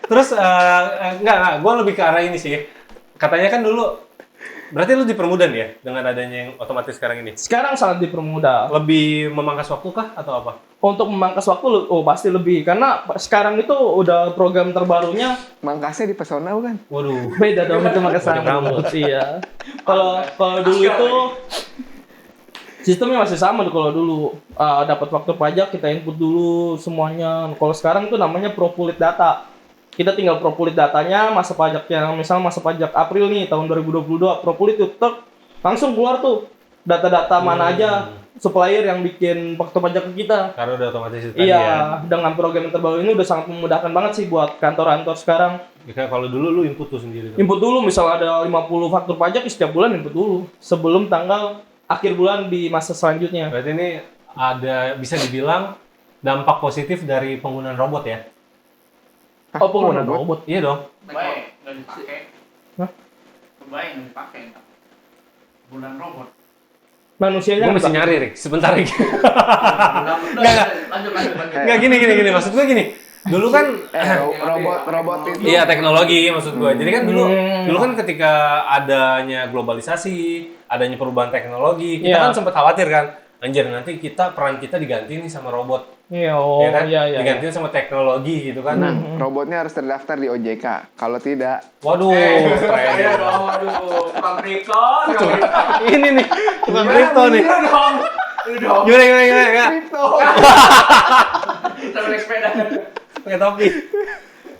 Terus enggak, gue lebih ke arah ini sih. Katanya kan dulu, berarti lu dipermudah nih ya dengan adanya yang otomatis sekarang ini. Sekarang sangat dipermudah. Lebih memangkas waktu kah atau apa? Untuk memangkas waktu, pasti lebih. Karena sekarang itu udah program terbarunya Mangkasnya di pesona bukan? Waduh. beda dong itu mangkas Beda rambut. Iya. Kalau dulu itu sistemnya masih sama kalau dulu dapat faktur pajak kita input dulu semuanya. Kalau sekarang itu namanya ProPulit data. Kita tinggal ProPulit datanya, masa pajaknya, misalnya masa pajak April nih tahun 2022, ProPulit itu langsung keluar tuh data-data mana aja supplier yang bikin faktur pajak ke kita. Karena udah otomatis itu tadi Iya, ya. dengan program yang terbaru ini udah sangat memudahkan banget sih buat kantor-kantor sekarang. Kayak kalau dulu lu input tuh sendiri tuh. Input dulu, misal ada 50 faktur pajak, setiap bulan input dulu. Sebelum tanggal akhir bulan di masa selanjutnya. Berarti ini ada bisa dibilang dampak positif dari penggunaan robot ya? Oh, penggunaan robot. Iya dong. Baik, nggak dipakai. Hah? Baik, nggak dipakai. Bulan robot. Manusianya Gue mesti nggak- nyari, Rick. Sebentar, Rick. Nggak. Lanjut. Nggak, gini. Maksud gue gini. Dulu kan robot itu iya teknologi maksud gue. Jadi kan dulu kan ketika adanya globalisasi, adanya perubahan teknologi, kita Iya. kan sempat khawatir kan, anjir nanti peran kita diganti nih sama robot. Iya, oh, Ya kan? iya. Digantiin sama teknologi gitu kan. Nah, robotnya harus terdaftar di OJK. Kalau tidak, Waduh, keren. Iya dong, aduh, tukang kripton. Ini nih, tukang kripto nih. Iya dong. Iya dong. Gimana, ya? kripto. Kita naik sepeda. Pakai topi.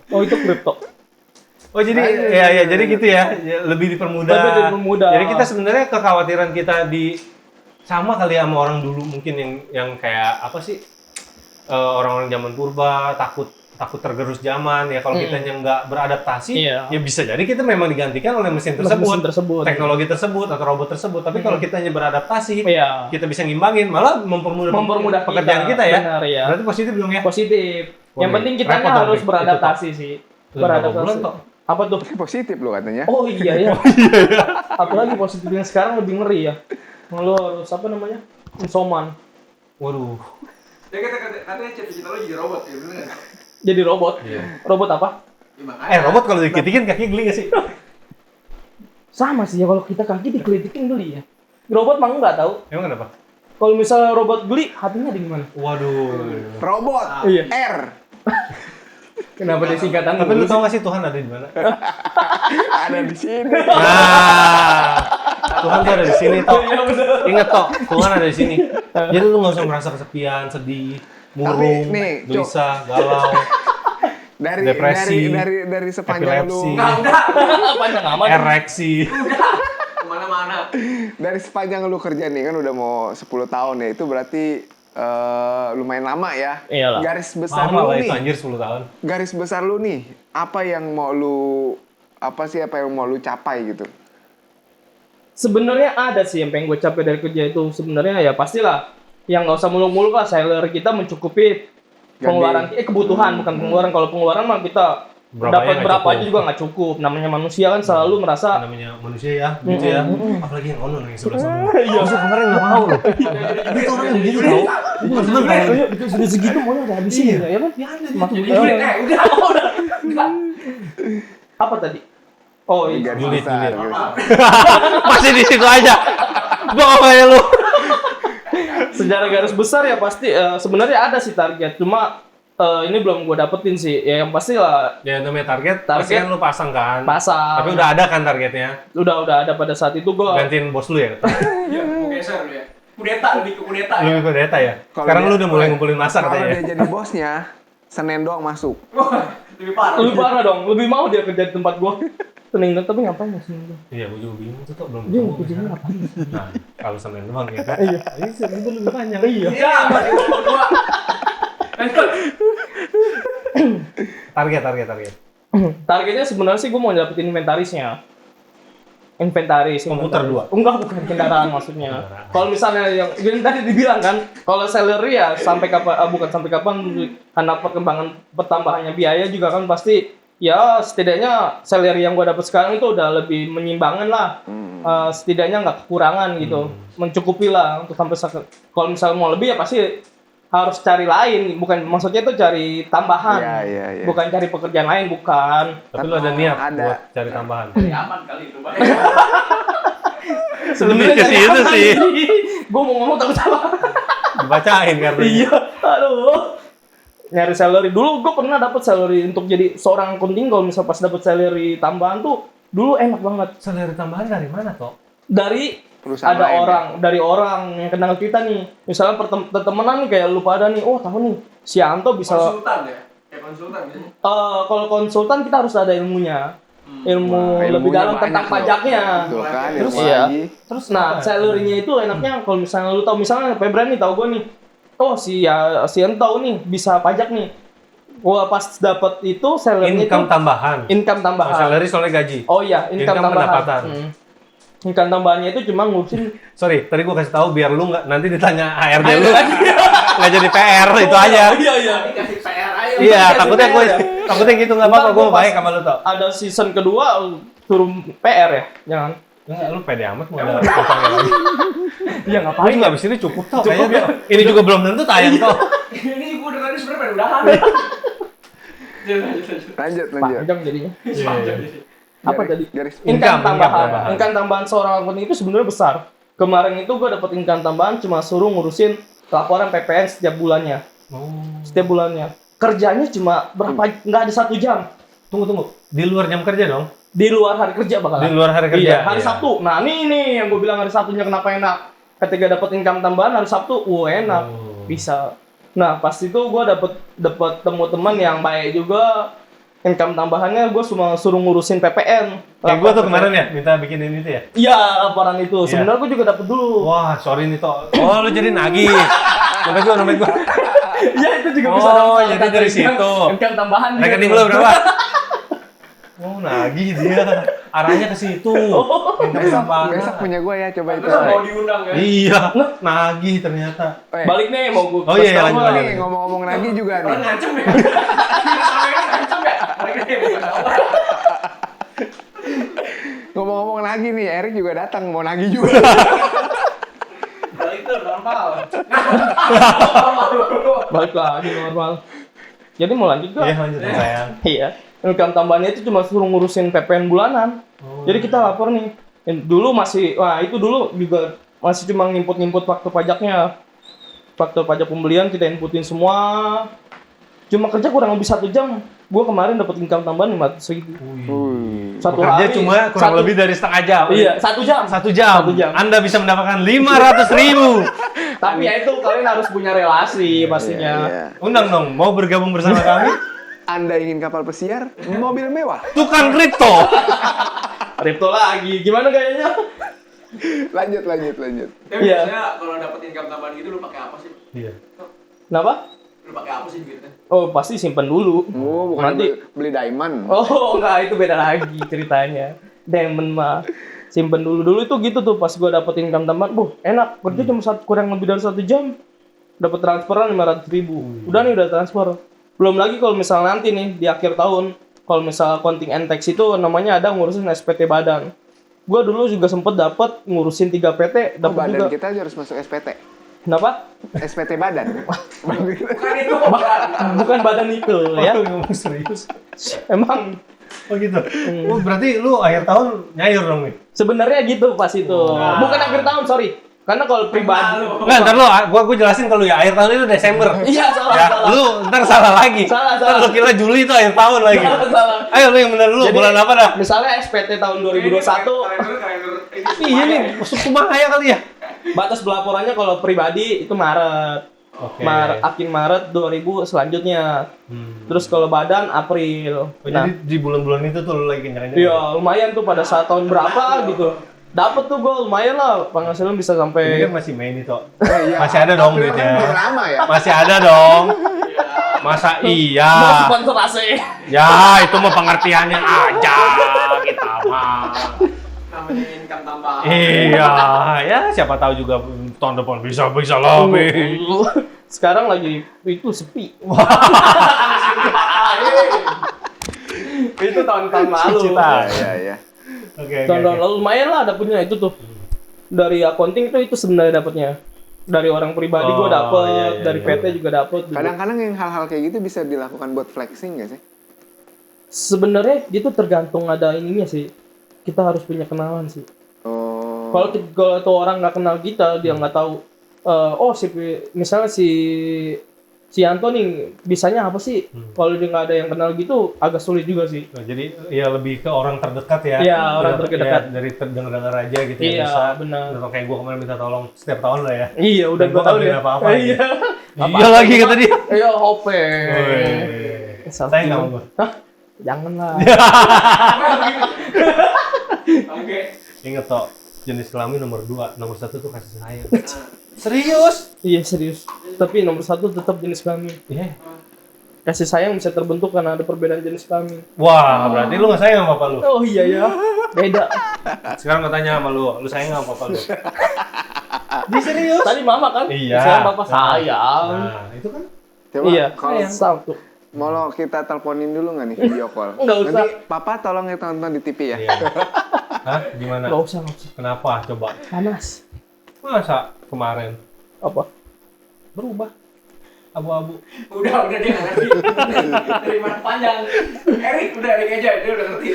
Oh, itu kripto. Oh jadi ya jadi gitu ya, lebih dipermudah. Lebih dipermudah. Jadi kita sebenarnya kekhawatiran kita sama kali ya sama orang dulu mungkin yang kayak apa sih orang-orang zaman purba takut tergerus zaman ya kalau kitanya nggak beradaptasi Iya. ya bisa jadi kita memang digantikan oleh mesin tersebut, teknologi tersebut atau robot tersebut. Tapi kalau kitanya beradaptasi, Iya. kita bisa ngimbangin malah mempermudah pekerjaan kita ya. Benar ya. Berarti positif dong ya. Positif. Yang Wah, penting repot kitanya dong, harus Rick. beradaptasi sih. Berapa bulan kok? Apa tuh? Positif lo katanya. Oh iya ya. Apalagi positifnya sekarang lebih ngeri ya. Lo harus apa namanya? Insoman. Waduh. Ya katanya cita-cita lo jadi robot ya, bener nggak? Jadi robot. Iya. Robot apa? Ya, makanya. Robot kalau dikitikin kakinya geli nggak sih? Sama sih ya, kalau kita kaki dikelitikin geli ya. Robot mah enggak tahu. Emang kenapa? Kalau misalnya robot geli, hatinya di gimana? Waduh. Robot. Iya. R. Kenapa dia singkatan? Tapi lu tau gak sih Tuhan ada di mana? Ada di sini. Nah, Tuhan tuh ada di sini toh. Ingat toh, Tuhan ada di sini. Jadi lu nggak usah merasa kesepian, sedih, murung, nih, gelisah, galau, Depresi, dari sepanjang epilepsi, lu Panjang amat. ereksi. Kemana-mana. dari sepanjang lu kerja nih kan udah mau 10 tahun ya. Itu berarti lumayan lama ya. Iyalah. Garis besar Lama lu lah nih. itu anjir 10 tahun. Garis besar lu nih, apa yang mau lu capai gitu? Sebenarnya ada sih yang pengen gue capai dari kerja itu. Sebenarnya ya pastilah yang nggak usah muluk-muluk lah, salary kita mencukupi pengeluaran kebutuhan, bukan pengeluaran. Kalau pengeluaran mah kita dapat berapa aja juga nggak cukup. Namanya manusia kan selalu merasa Namanya manusia ya, gitu ya. Apalagi yang ono yang sebelah sana. Iya, kemarin nggak mau loh. Itu orang yang begitu tau. Itu nggak seneng kalau sudah segitu maunya udah habisin ya, ya kan? Maksudnya Udah. apa tadi? Oh iya. Garis Julid, besar, julid. garis besar. Masih di situ aja. Gua nggak kayak lu. Sejarah garis besar ya pasti sebenarnya ada sih target, cuma ini belum gue dapetin sih. Ya yang pasti lah Ya namanya target pasti kan lu pasang kan. pasang. Tapi udah ada kan targetnya. Udah ada pada saat itu gue. Gantiin bos lu ya. Ya, mau geser lu ya. Kudeta, lebih ke kudeta Lu ya. ikut data ya. Kalau Sekarang dia- lu udah mulai ngumpulin masa Kalau katanya. dia jadi bosnya, Senin doang masuk. Wah, lebih parah. Lebih parah dong, lebih mau dia kerja di tempat gue. Senin tapi ngapain ya Senin doang? Iya, gue juga bingung tuh kok belum Dia ketemu. kerjanya ngapain? Nah, kalau Senin doang ya kan? Iya. Ini Senin itu lebih panjang. Iya. Ya, masih berdua. Lanjut. Target. Targetnya sebenarnya sih gue mau dapetin inventarisnya. Inventaris Komputer inventaris. dua? Enggak, bukan kendaraan maksudnya. Kendaraan. Kalau misalnya yang tadi dibilang kan, kalau salary ya sampai kapan, bukan sampai kapan, karena perkembangan pertambahannya biaya juga kan pasti ya setidaknya salary yang gue dapat sekarang itu udah lebih menyimbangan lah. Setidaknya nggak kekurangan gitu, mencukupi lah untuk sampai kalau misalnya mau lebih ya pasti harus cari lain, bukan maksudnya itu cari tambahan, Iya. bukan cari pekerjaan lain, bukan. Tapi lu ada niat Ada. buat cari tambahan. Aman kali itu, Bang. Lebih ke situ sih. Gue mau ngomong takut salah. Dibacain karena. Iya, aduh. Nyari salary dulu, gue pernah dapat salary untuk jadi seorang accounting. Kalau misal pas dapat salary tambahan tuh dulu enak banget. Salary tambahan dari mana toh? Dari Perusahaan ada lain, orang, dari orang yang kenal kita nih. Misalnya pertemanan nih kayak lu pada nih, oh tahu nih si Anto bisa. Konsultan ya? Kayak konsultan gitu. Kalau konsultan kita harus ada ilmunya. ilmu Wah, lebih ilmunya dalam banyak tentang loh. pajaknya. Tuh kan, Terus ilmu iya. lagi. Terus nah, salary-nya itu enaknya kalau misalnya lu tahu misalnya Febran nih tahu gue nih. Oh si Ento nih bisa pajak nih. Gua pas dapat itu salary-nya Income itu tambahan. income tambahan. Oh, salary soalnya gaji. Oh iya, income Income tambahan. pendapatan. Income tambahannya itu cuma ngurusin Sorry, tadi gua kasih tahu biar lu nggak nanti ditanya HRD lu nggak jadi PR itu aja. Iya iya. Dikasih PR aja. Iya, takutnya gitu nggak apa-apa. Gua baik sama lu tau. Ada season kedua suruh PR ya, jangan. Enggak, lu pede amat mau ada utangnya lagi. Iya Gue ngapain juga ya? abis ini cukup tau kayaknya. Ini juga belum tentu tayang tau. Ini gue udah tadi sebenarnya udahan. Lanjut. Panjang jadinya. Apa Garis- tadi? garis Income tambahan. tambahan. Income tambahan seorang accounting itu sebenarnya besar. Kemarin itu gue dapat income tambahan cuma suruh ngurusin laporan PPN setiap bulannya. Setiap bulannya. Kerjanya cuma berapa? Nggak ada 1 jam. Tunggu. Di luar jam kerja dong? Di luar hari kerja bakalan. Di luar hari kerja? Iya, hari Iya. Sabtu. Nah, ini yang gue bilang hari Sabtunya kenapa enak. Ketika dapat income tambahan hari Sabtu, enak. Bisa. Nah, pas itu gue dapat temu teman yang baik juga. Income tambahannya gue cuma suruh ngurusin PPN. Kayak gue tuh kemarin ya, minta bikinin itu ya? Iya, laporan itu. Iya. Sebenarnya gue juga dapat dulu. Wah, sorry nih toh. Oh, lu jadi nagih. Dompet gua. Iya, itu juga bisa. Oh, dapat. jadi dari situ. Income tambahan. Rekening lu berapa? Oh, nagih dia. Arahnya ke situ. Besok punya gue ya, coba itu. Terus mau diundang ya. Iya, nagih ternyata. Balik nih, mau gue Oh, iya, lanjut, lanjut. Nih, ngomong-ngomong lagi juga nih. Orang ngancem ya. Ngancem ya. Ngomong-ngomong lagi nih, Erik juga datang mau nagih juga. Balik tuh normal. balik lagi normal. Jadi mau lanjut gak? Iya, lanjut sayang. Iya. Income tambahannya itu cuma suruh ngurusin PPN bulanan. Jadi kita lapor nih. Dulu itu dulu juga masih cuma nginput faktur pajaknya. Faktur pajak pembelian kita inputin semua. Cuma kerja kurang lebih 1 jam. Gua kemarin dapat income tambahan 500.000. Satu Bekerja hari. cuma kurang lebih dari setengah jam. Iya, 1 jam. 1 jam. 1 jam. Anda bisa mendapatkan 500.000. Tapi ya itu kalian harus punya relasi pastinya. Iya. Undang dong, mau bergabung bersama kami? Anda ingin kapal pesiar, mobil mewah. Tukang kripto. Kripto lagi. Gimana gayanya? Lanjut. Tapi Iya. biasanya kalau dapet income tambahan gitu lu pakai apa sih? Iya. Kenapa? Lu pakai apa sih duitnya? Oh, pasti simpen dulu. Oh, bukan Nanti beli diamond. oh, enggak, itu beda lagi ceritanya. Diamond mah simpen dulu itu gitu tuh pas gua dapet income tambahan. Enak. Kerja cuma kurang lebih dari 1 jam. Dapat transferan 500.000. Udah nih udah transfer. Belum lagi kalau misal nanti nih di akhir tahun, kalau misal accounting and tax itu namanya ada ngurusin SPT badan. Gua dulu juga sempet dapat ngurusin 3 PT, Oh, dapat badan juga. kita harus masuk SPT. Kenapa? SPT badan. Bukan itu. Bukan badan itu ya. Oh, ngomong serius. Emang Oh gitu. Oh, berarti lu akhir tahun nyayur dong nih. sebenarnya gitu pas itu. Bukan akhir tahun, sorry. Karena kalau pribadi. Enggak, ntar lu, gua jelasin kalau ya akhir tahun itu Desember. Iya, salah. Ya, lu ntar salah lagi. Salah. Ntar lu kira Juli itu akhir tahun lagi. Salah. Ayo lu yang bener lu, Jadi, bulan apa dah? Misalnya SPT tahun 2021, Kalender Iya nih, masuk rumah ya kali ya. batas pelaporannya kalau pribadi itu Maret. Oke. Akhir Maret 2000 selanjutnya. Terus kalau badan April. Oh, jadi di bulan-bulan itu tuh lu lagi kencang-kencang. Iya, lumayan tuh pada saat tahun berapa gitu. Dapat tuh gue lumayan lah, penghasilan bisa Ini sampai kan masih main itu. Iya. Masih ada dong April kan duitnya. belum lama ya. Masih ada dong. Masa iya? mau sponsor AC. Ya, itu mah pengertiannya aja kita mah. namanya income tambahan. Iya, ya siapa tahu juga tahun depan bisa lebih. Sekarang lagi itu sepi. Itu tahun-tahun lalu. Cita. Iya. Oke. Tahun-tahun lalu lumayan lah dapetnya itu tuh. Dari accounting itu sebenarnya dapetnya. Dari orang pribadi Oh, gue dapet, iya, dari iya. PT juga dapet. Gitu. Kadang-kadang yang hal-hal kayak gitu bisa dilakukan buat flexing nggak sih? Sebenarnya itu tergantung ada ininya sih. Kita harus punya kenalan sih. Oh. Kalau tuh orang nggak kenal kita, dia nggak tahu. Misalnya si Anto nih bisanya apa sih? Kalau dia nggak ada yang kenal gitu, agak sulit juga sih. Nah, jadi ya lebih ke orang terdekat ya. Iya, orang terdekat. Ya, dari terdengar aja gitu Iya, ya bisa. benar. Contoh kayak gue kemarin minta tolong setiap tahun lah ya. Iya, udah Dan gue gua tahu nggak deh. beli apa-apa Iya. Iya lagi kata dia. Iya, hope. Saya nggak mau gue. Hah? Janganlah. Oke. Ingat toh, jenis kelamin nomor 2, nomor 1 tuh kasih sayang. Serius? Iya serius. Tapi nomor 1 tetap jenis kelamin. Iya. Kasih sayang bisa terbentuk karena ada perbedaan jenis kelamin. Wah, berarti lu nggak sayang sama bapak lu? Oh iya ya. Beda. Sekarang gue tanya sama lu sayang sama bapak lu? Dia serius? Tadi mama kan? Iya. Sayang papa sayang. Nah, itu kan Coba Iya. kalau Satu. mau lo kita teleponin dulu nggak nih video call? Nggak usah. Nanti papa tolong ya tonton di TV ya. iya. Hah? Gimana? Nggak usah. Kenapa? Coba. Panas. Masa kemarin Apa? berubah? Abu-abu. Udah dia nggak ngerti. Dari mana panjang. Erik udah Erik aja, dia udah ngerti.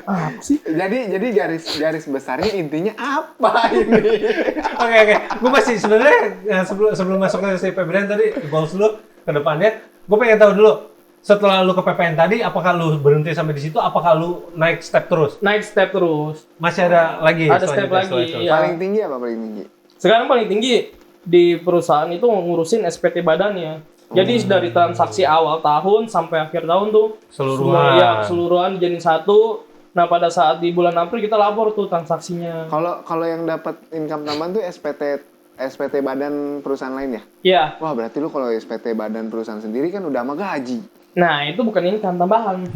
Apa sih? Jadi garis besarnya intinya apa ini? Oke. Gue masih sebenarnya sebelum masuk ke si PPN tadi goals lu ke depannya, gue pengen tahu dulu. Setelah lu ke PPN tadi, apakah lu berhenti sampai di situ? Apakah lu naik step terus? Naik step terus. Masih ada lagi? Ada step selanjutnya lagi. setelah itu? Iya. Paling tinggi apa paling tinggi? Sekarang paling tinggi di perusahaan itu ngurusin SPT badannya. Jadi dari transaksi awal tahun sampai akhir tahun tuh Keseluruhan. keseluruhan jadi satu. Nah pada saat di bulan April kita lapor tuh transaksinya. Kalau yang dapat income tambahan tuh SPT badan perusahaan lain ya? Iya. Wah berarti lu kalau SPT badan perusahaan sendiri kan udah sama gaji. Nah itu bukan income tambahan.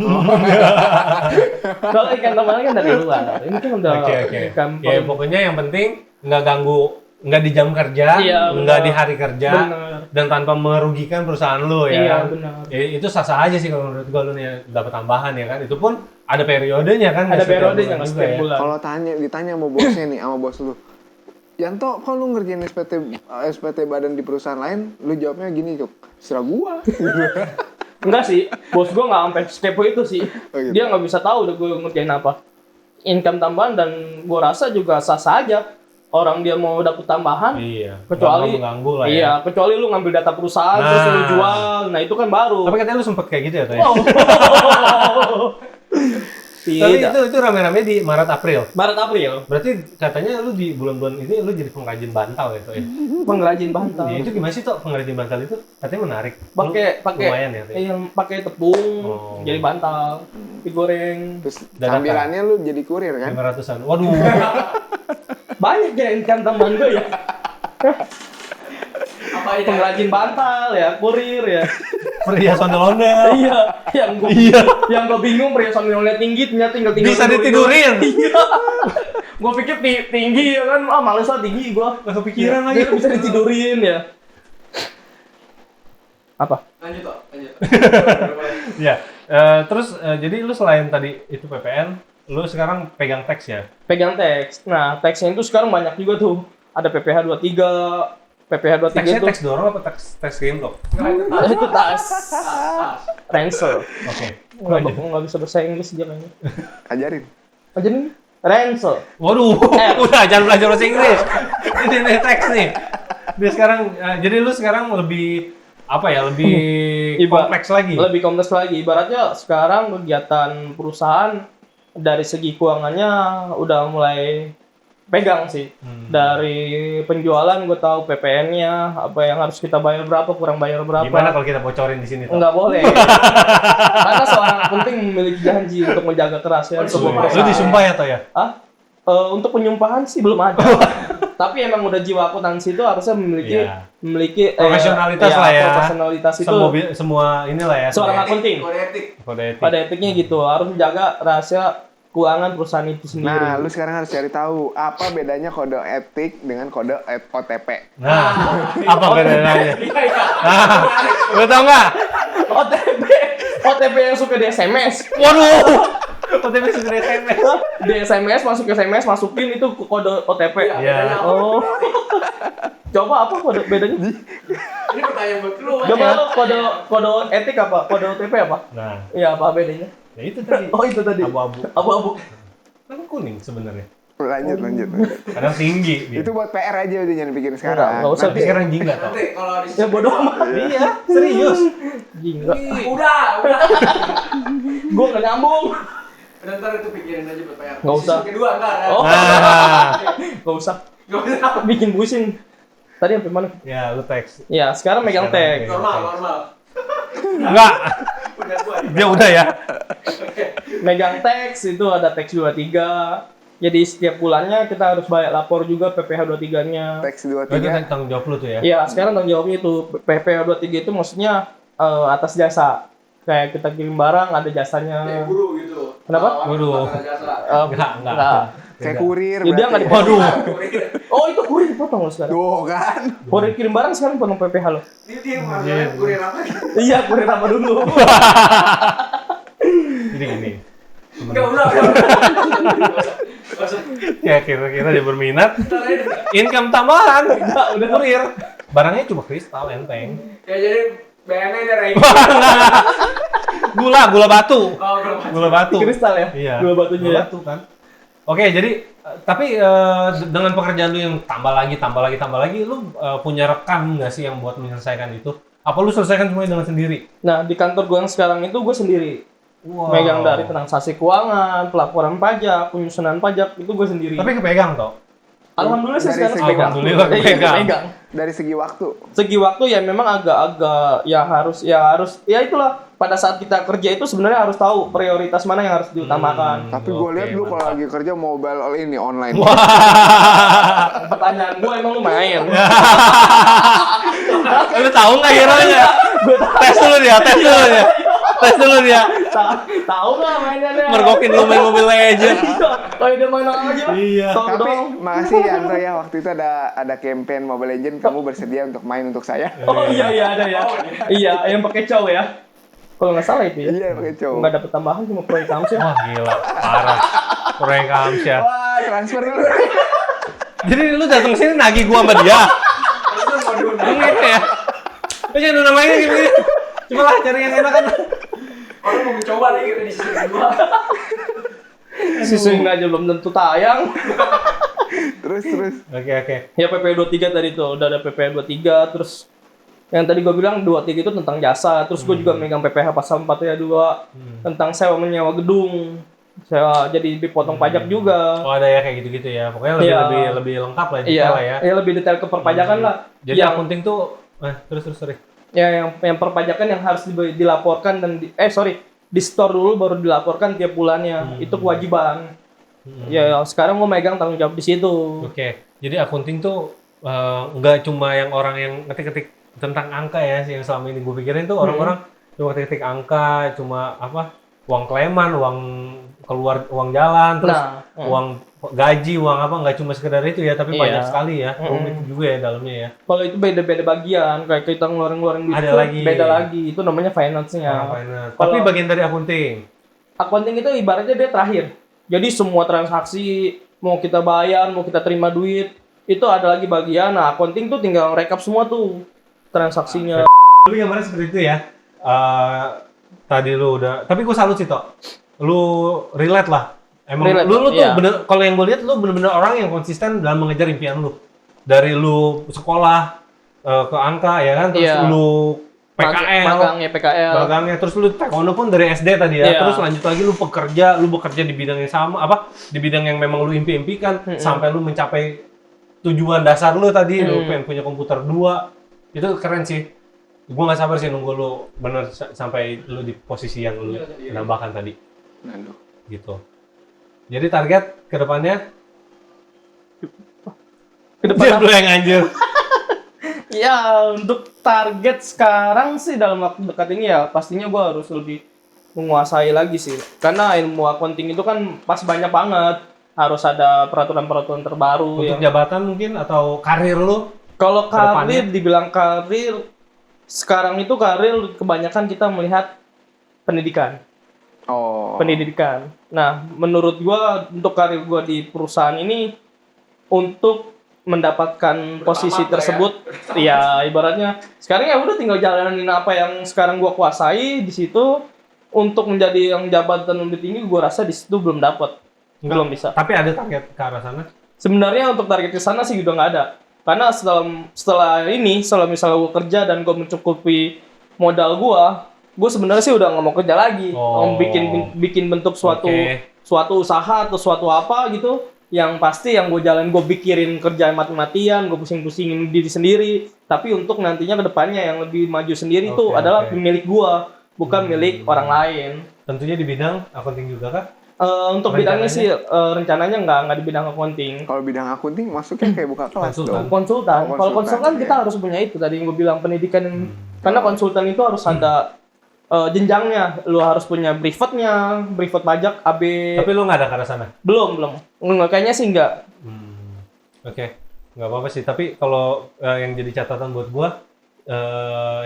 Kalau income tambahan kan dari luar. Ini kan udah Oke. income. Ya pokoknya yang penting nggak ganggu, nggak di jam kerja, Iya, nggak benar. di hari kerja, Benar. dan tanpa merugikan perusahaan lu ya. Iya, kan? benar. Ya, itu sah-sah aja sih kalau menurut gua lu nih dapat tambahan ya kan. Itu pun ada periodenya kan. Ada nggak setiap periodenya bulan nggak juga setiap ya. bulan. Kalau ditanya sama bosnya nih, sama bos lu, Yanto, kok lu ngerjain SPT badan di perusahaan lain? Lu jawabnya gini, Cuk. Serah gua. Enggak sih, bos gue nggak sampai kepo itu sih. Oh, gitu. Dia nggak bisa tahu udah gue ngerjain apa. Income tambahan dan gue rasa juga sah-sah aja. Orang dia mau dapet tambahan, Iya. kecuali nggak mengganggu lah ya. iya, kecuali lu ngambil data perusahaan terus lu jual. Nah, itu kan baru. Tapi katanya lu sempet kayak gitu ya, Toy? Tapi Tidak. itu rame-rame di Maret April. Maret April, Berarti katanya lu di bulan-bulan ini lu jadi pengrajin bantal ya, Toy? pengrajin bantal. Ya, itu gimana sih, Toh? Pengrajin bantal itu katanya menarik. Lu Pakai lumayan ya, Toy? yang pakai tepung Oh. jadi bantal, digoreng. Terus Dadakan. sambilannya lu jadi kurir kan? 500-an. Waduh. Banyak ya income tambahan gue ya. Apa ini? Pengrajin bantal ya, kurir ya. Perhiasan ondel-ondel. Iya, yang gue bingung perhiasan nilai tinggi ternyata tinggal Bisa ditidurin. Iya. Gue pikir tinggi ya kan, males lah tinggi gue. Gak kepikiran lagi. Dia bisa ditidurin ya. Apa? Lanjut. Ya. Terus jadi lu selain tadi itu PPN, lu sekarang pegang teks ya? Pegang teks. Nah, teksnya itu sekarang banyak juga tuh. Ada PPH 23, PPH 23 Teksnya itu. teks dorong apa teks game-lock? Itu tas. Ransel. Oke. Nggak bisa bahasa Inggris dia kayaknya. Ajarin. Aja nih. Ransel. Waduh, udah jangan belajar bahasa Inggris. Ini teks nih. Dia sekarang, jadi lu sekarang lebih apa ya? Lebih kompleks lagi. Lebih kompleks lagi. Ibaratnya sekarang kegiatan perusahaan dari segi keuangannya udah mulai pegang sih. Dari penjualan gue tahu PPN-nya, apa yang harus kita bayar berapa, kurang bayar berapa. Gimana kalau kita bocorin di sini? Toh? Enggak boleh. Karena seorang penting memiliki janji untuk menjaga kerahasiaan sebuah Lu perusahaan. disumpah ya, Toh ya? Hah? Untuk penyumpahan sih belum ada. Tapi emang udah jiwa akuntansi itu harusnya memiliki Iya. iya, Profesionalitas lah ya. Profesionalitas itu Semua inilah ya. seorang akunting. Kode etik. Kode etik. Pada etiknya gitu harus menjaga rahasia keuangan perusahaan itu sendiri. Nah, lu sekarang harus cari tahu apa bedanya kode etik dengan kode OTP. Nah, apa bedanya? Iya. Nah, lu tau nggak? OTP yang suka di SMS. Waduh, OTP sudah SMS. Di SMS masukin itu kode OTP. Iya. Oh. Coba apa kode bedanya? Ini pertanyaan buat lu. Coba lu kode etik apa? Kode OTP apa? Nah, Iya, apa bedanya? ya itu tadi. Oh, itu tadi. Abu-abu. Abu-abu. Kan kuning sebenarnya. Lanjut. Kadang tinggi. Gitu. Itu buat PR aja udah jangan bikin sekarang. Nggak usah. Tapi sekarang jingga toh. Nanti kalau di Ya bodoh amat. Iya, serius. Gila. Udah. Gua nggak nyambung. Ntar itu pikirin aja buat PR. Nggak usah. Sisi kedua ntar. Oh. Nah, Gak usah. Nggak usah. Bikin pusing. Tadi sampai mana? ya lu teks. Ya, sekarang megang Sekarang tag. megang. Normal. Enggak, Udah gua. dia udah ya. megang teks itu ada teks 23. Jadi setiap bulannya kita harus bayar lapor juga PPh 23-nya. Teks Oh, itu 23. tanggung jawab lu tuh ya? Iya, sekarang tanggung jawabnya itu PPh 23 itu maksudnya atas jasa. Kayak kita kirim barang ada jasanya. Kayak guru gitu. Kenapa? Guru. Enggak. Kayak kurir Ya, dia nggak berarti. dipotong. Waduh. Oh, itu kurir dipotong loh sekarang. Tuh kan. Kurir kirim barang sekarang potong PPh loh. Dia masalahnya kurir apa? Iya, kurir apa dulu? Jadi gini. Enggak udah. Ya kira-kira dia berminat. Income tambahan. Enggak, udah kurir. Barangnya cuma kristal enteng. Ya jadi BNN ya Ray. Gula batu. Oh, belum. Gula batu. Kristal ya? Iya. Gula batunya ya? Batu kan. Oke, jadi tapi dengan pekerjaan lu yang tambah lagi, lu punya rekan nggak sih yang buat menyelesaikan itu? Apa lu selesaikan semuanya dengan sendiri? Nah, di kantor gue yang sekarang itu gue sendiri. Wow. Megang dari transaksi keuangan, pelaporan pajak, penyusunan pajak, itu gue sendiri. Tapi kepegang toh? Alhamdulillah sih Dari sekarang segi pegang. Alhamdulillah Iya, kepegang. pegang. Dari segi waktu. Segi waktu ya memang agak-agak ya itulah pada saat kita kerja itu sebenarnya harus tahu prioritas mana yang harus diutamakan. Tapi gue lihat lu kalau lagi kerja mobile all ini online. Pertanyaan gue emang lu main. Lu tahu nggak hero-nya? Tes dulu dia. Tahu nggak mainannya? Mergokin lu main Mobile Legends. Kalau dia main aja. Iya. Tahu Tapi dong. makasih Yanto ya, waktu itu ada campaign Mobile Legends, kamu bersedia untuk main untuk saya. Oh iya ada ya. Iya, yang pakai cow ya. Kalau nggak salah itu ya. Iya pakai cowok. Nggak dapet tambahan cuma proyek Kamsel. Wah gila, parah. Proyek Amsyar. Wah transfer dulu. Jadi lu datang sini nagih gua sama dia. Lu gitu ya? Lu jangan namanya gini. Cuma lah cari yang enak kan. Orang mau mencoba nih gitu di sisi kedua. Season aja belum tentu tayang. Terus. Oke. Ya PP 23 tadi tuh, udah ada PP 23 terus yang tadi gue bilang 23 itu tentang jasa, terus gue juga megang PPh pasal 4 ya 2 tentang sewa menyewa gedung. Sewa jadi dipotong pajak juga. Oh ada ya kayak gitu-gitu ya. Pokoknya lebih lengkap lah detail lah ya. Iya, lebih detail ke perpajakan lah. Jadi yang akunting tuh terus sorry. ya yang perpajakan yang harus dilaporkan dan di store dulu baru dilaporkan tiap bulannya. Itu kewajiban. Ya sekarang gue megang tanggung jawab di situ. Oke. Jadi akunting tuh nggak cuma yang orang yang ngetik-ngetik tentang angka ya, yang selama ini gue pikirin tuh orang-orang cuma ngetik-ngetik angka, cuma apa uang klaeman, uang keluar, uang jalan, terus uang gaji, uang apa, nggak cuma sekedar itu ya, tapi banyak sekali ya, rumit juga ya dalamnya ya. Kalau itu beda-beda bagian, kayak kita ngeluarin duit Ada itu lagi. beda lagi, itu namanya finance-nya. Finance. Kalau- Tapi bagian dari akunting. Accounting itu ibaratnya dia terakhir. Jadi semua transaksi, mau kita bayar, mau kita terima duit, itu ada lagi bagian. Nah, accounting tuh tinggal rekap semua tuh transaksinya. Tapi gambarnya seperti itu ya. Tadi lu udah, tapi gue salut sih Tok. Lu relate lah. Emang Relate, lu tuh iya. bener, kalau yang gue lihat lu bener-bener orang yang konsisten dalam mengejar impian lu. Dari lu sekolah ke angka ya kan, terus Iya. lu PKL, Magangnya PKL. magangnya, terus lu taekwondo pun dari SD tadi ya, Iya. terus lanjut lagi lu bekerja di bidang yang sama, di bidang yang memang lu impi-impikan, sampai lu mencapai tujuan dasar lu tadi, lu pengen punya komputer 2, itu keren sih. Gue nggak sabar sih nunggu lu bener sampai lu di posisi yang lu nambahkan tadi, Aduh. gitu. Jadi target kedepannya? Kedepan Lu yang anjir. Ya, untuk target sekarang sih dalam waktu dekat ini ya pastinya gue harus lebih menguasai lagi sih. Karena ilmu accounting itu kan pas banyak banget. Harus ada peraturan-peraturan terbaru. Untuk yang- jabatan mungkin atau karir lu? Kalau kedepannya? karir, dibilang karir, sekarang itu karir kebanyakan kita melihat pendidikan. Oh. Pendidikan. Nah, menurut gua untuk karir gua di perusahaan ini untuk mendapatkan posisi Beramat lah tersebut, ya ibaratnya sekarang ya udah tinggal jalanin apa yang sekarang gua kuasai di situ. Untuk menjadi yang jabatan lebih tinggi, gua rasa di situ belum dapat, belum bisa. Tapi ada target ke arah sana? Sebenarnya untuk target ke sana sih udah nggak ada. Karena setelah misalnya gue kerja dan gue mencukupi modal gue sebenarnya sih udah nggak mau kerja lagi. Oh. Mau bikin bentuk suatu usaha atau suatu apa gitu. Yang pasti yang gue pikirin kerjaan mati-matian, gue pusing-pusingin diri sendiri. Tapi untuk nantinya ke depannya yang lebih maju sendiri itu adalah milik gue. bukan milik orang lain. Tentunya di bidang accounting juga kah? Untuk bidangnya sih rencananya nggak di bidang accounting. Kalau bidang akunting masuknya kayak buka kelas Konsultan. dong. Konsultan. Oh, Kalau konsultan iya. kita harus punya itu tadi yang gue bilang pendidikan karena konsultan itu harus ada jenjangnya. Lu harus punya privatnya, privat pajak, AB. Tapi lu nggak ada ke arah sana? Belum. Kayaknya sih enggak. Oke, nggak apa-apa sih. Tapi kalau yang jadi catatan buat gua,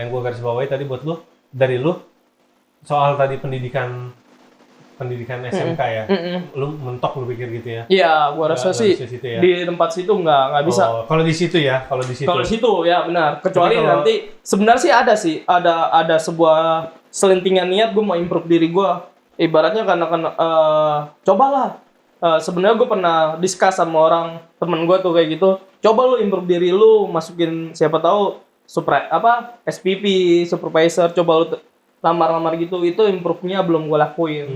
yang gua garis bawahi tadi buat lu, dari lu soal tadi pendidikan SMK ya, lu mentok lu pikir gitu ya? Iya, gua rasa Nggak sih bisa situ ya? di tempat situ nggak bisa. Oh, kalau di situ ya, kalau di situ. Kalau di situ ya benar. Kecuali Tapi kalau- nanti sebenarnya sih ada sebuah selentingan niat gue mau improve diri gue. Ibaratnya karena cobalah. Sebenarnya gue pernah discuss sama orang temen gue tuh kayak gitu. Coba lu improve diri lu, masukin siapa tahu SPP, supervisor, coba lu lamar-lamar gitu. Itu improve-nya belum gue lakuin.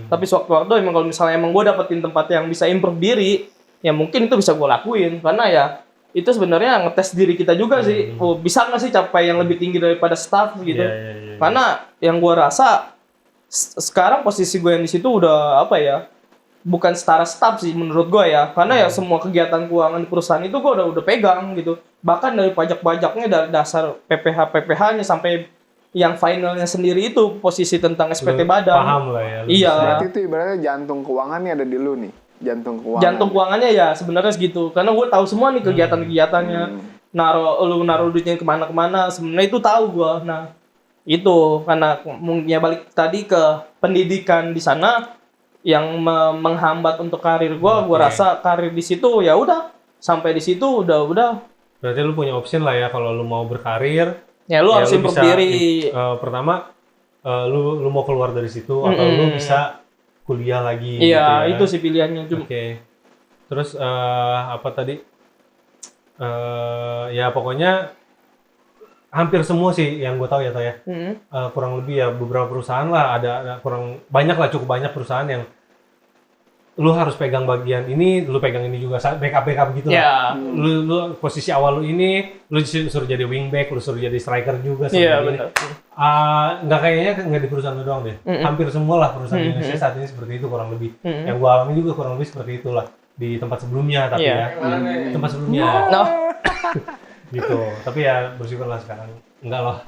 Tapi sewaktu-waktu emang kalau misalnya emang gue dapetin tempat yang bisa improve diri, ya mungkin itu bisa gue lakuin. Karena ya itu sebenarnya ngetes diri kita juga sih. Oh, bisa nggak sih capai yang lebih tinggi daripada staff gitu? Iya. Karena yang gue rasa sekarang posisi gue yang di situ udah bukan setara staff sih menurut gue ya. Karena ya semua kegiatan keuangan di perusahaan itu gue udah pegang gitu. Bahkan dari pajak-pajaknya dari dasar PPh-nya sampai yang finalnya sendiri itu posisi tentang SPT Lu badan. Paham lah ya. lu Iya. bisa. Berarti itu ibaratnya jantung keuangannya ada di lu nih. Jantung keuangan. Jantung keuangannya ya sebenarnya segitu. Karena gue tahu semua nih kegiatan-kegiatannya. Naruh duitnya kemana-kemana. Sebenarnya itu tahu gue. Nah itu karena mungkin balik tadi ke pendidikan di sana yang menghambat untuk karir gue. Gue rasa karir di situ ya udah sampai di situ udah. Berarti lu punya option lah ya kalau lu mau berkarir. Ya lu harus lu improve bisa, diri. Pertama, lu mau keluar dari situ atau lu bisa kuliah lagi. Iya gitu ya. itu sih pilihannya. Oke. Terus apa tadi? Ya pokoknya hampir semua sih yang gue tahu ya, Toh ya. Kurang lebih ya beberapa perusahaan lah ada cukup banyak perusahaan yang lu harus pegang bagian ini, lu pegang ini juga, backup gitu Ya. lah. Lu posisi awal lu ini, lu suruh jadi wingback, lu suruh jadi striker juga. Iya gini. benar. Nggak kayaknya nggak di perusahaan lu doang deh. Hampir semua lah perusahaan di Indonesia saat ini seperti itu kurang lebih. Yang gua alami juga kurang lebih seperti itulah di tempat sebelumnya tapi Iya. ya. Tempat sebelumnya. No. Gitu. Tapi ya bersyukurlah sekarang enggak loh.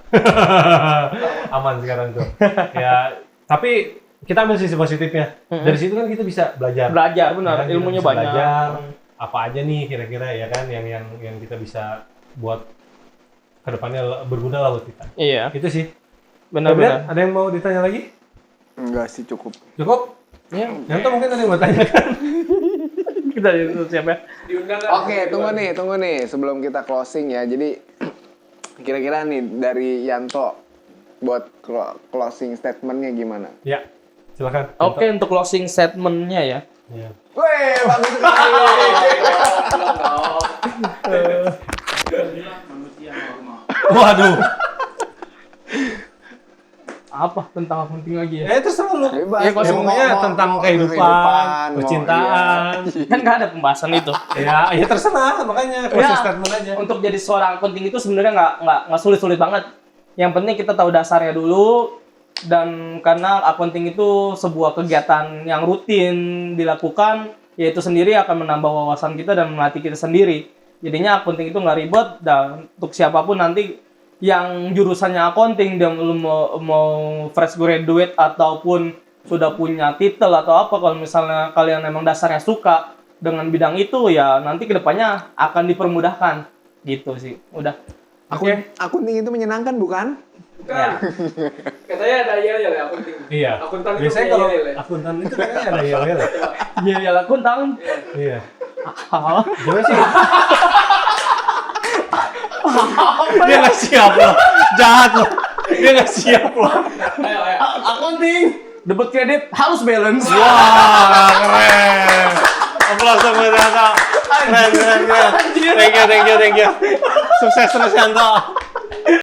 Aman sekarang tuh. Ya, tapi kita ambil sisi positifnya. Dari situ kan kita bisa belajar. Belajar benar, Ya kan, kita ilmunya bisa banyak. Belajar apa aja nih kira-kira ya kan yang kita bisa buat kedepannya berguna lah buat kita. Iya, Itu sih. benar-benar. Ada yang mau ditanya lagi? Enggak sih, cukup. Cukup? Iya. Yanto mungkin ada yang mau tanya kan? Kita itu siapa ya? Diundang kan? Oke, tunggu nih sebelum kita closing ya. Jadi kira-kira nih dari Yanto buat closing statementnya gimana? Ya, silakan. Oke, untuk closing statement-nya ya. Ya. Weh, bagus sekali. Manusia normal. Waduh. Apa tentang penting lagi ya? Terserah lu. Bebas. Ya, kalau Semuanya tentang kehidupan, percintaan. Kan nggak ada pembahasan itu. Ya terserah, makanya closing statement aja. Untuk jadi seorang penting itu sebenarnya nggak sulit-sulit banget. Yang penting kita tahu dasarnya dulu, dan karena accounting itu sebuah kegiatan yang rutin dilakukan, yaitu sendiri akan menambah wawasan kita dan melatih kita sendiri. Jadinya accounting itu nggak ribet, dan untuk siapapun nanti yang jurusannya accounting, dan lu mau fresh graduate ataupun sudah punya titel atau apa, kalau misalnya kalian memang dasarnya suka dengan bidang itu, ya nanti kedepannya akan dipermudahkan gitu sih. Udah. Akunting itu menyenangkan bukan? Ya. Katanya ada yel-yel ya akunting. Iya. Akuntan itu Biasanya punya kalau yel-yel ya? akuntan itu kayaknya ada yel-yel. Iya, ya lakun tangan. Iya. Gimana sih? Dia nggak siap loh. Jahat loh. Dia nggak siap loh. Ayo. Accounting, debit kredit harus balance. Wah, keren. Aplaus buat Yanto. Keren. Thank you. Sukses terus Yanto.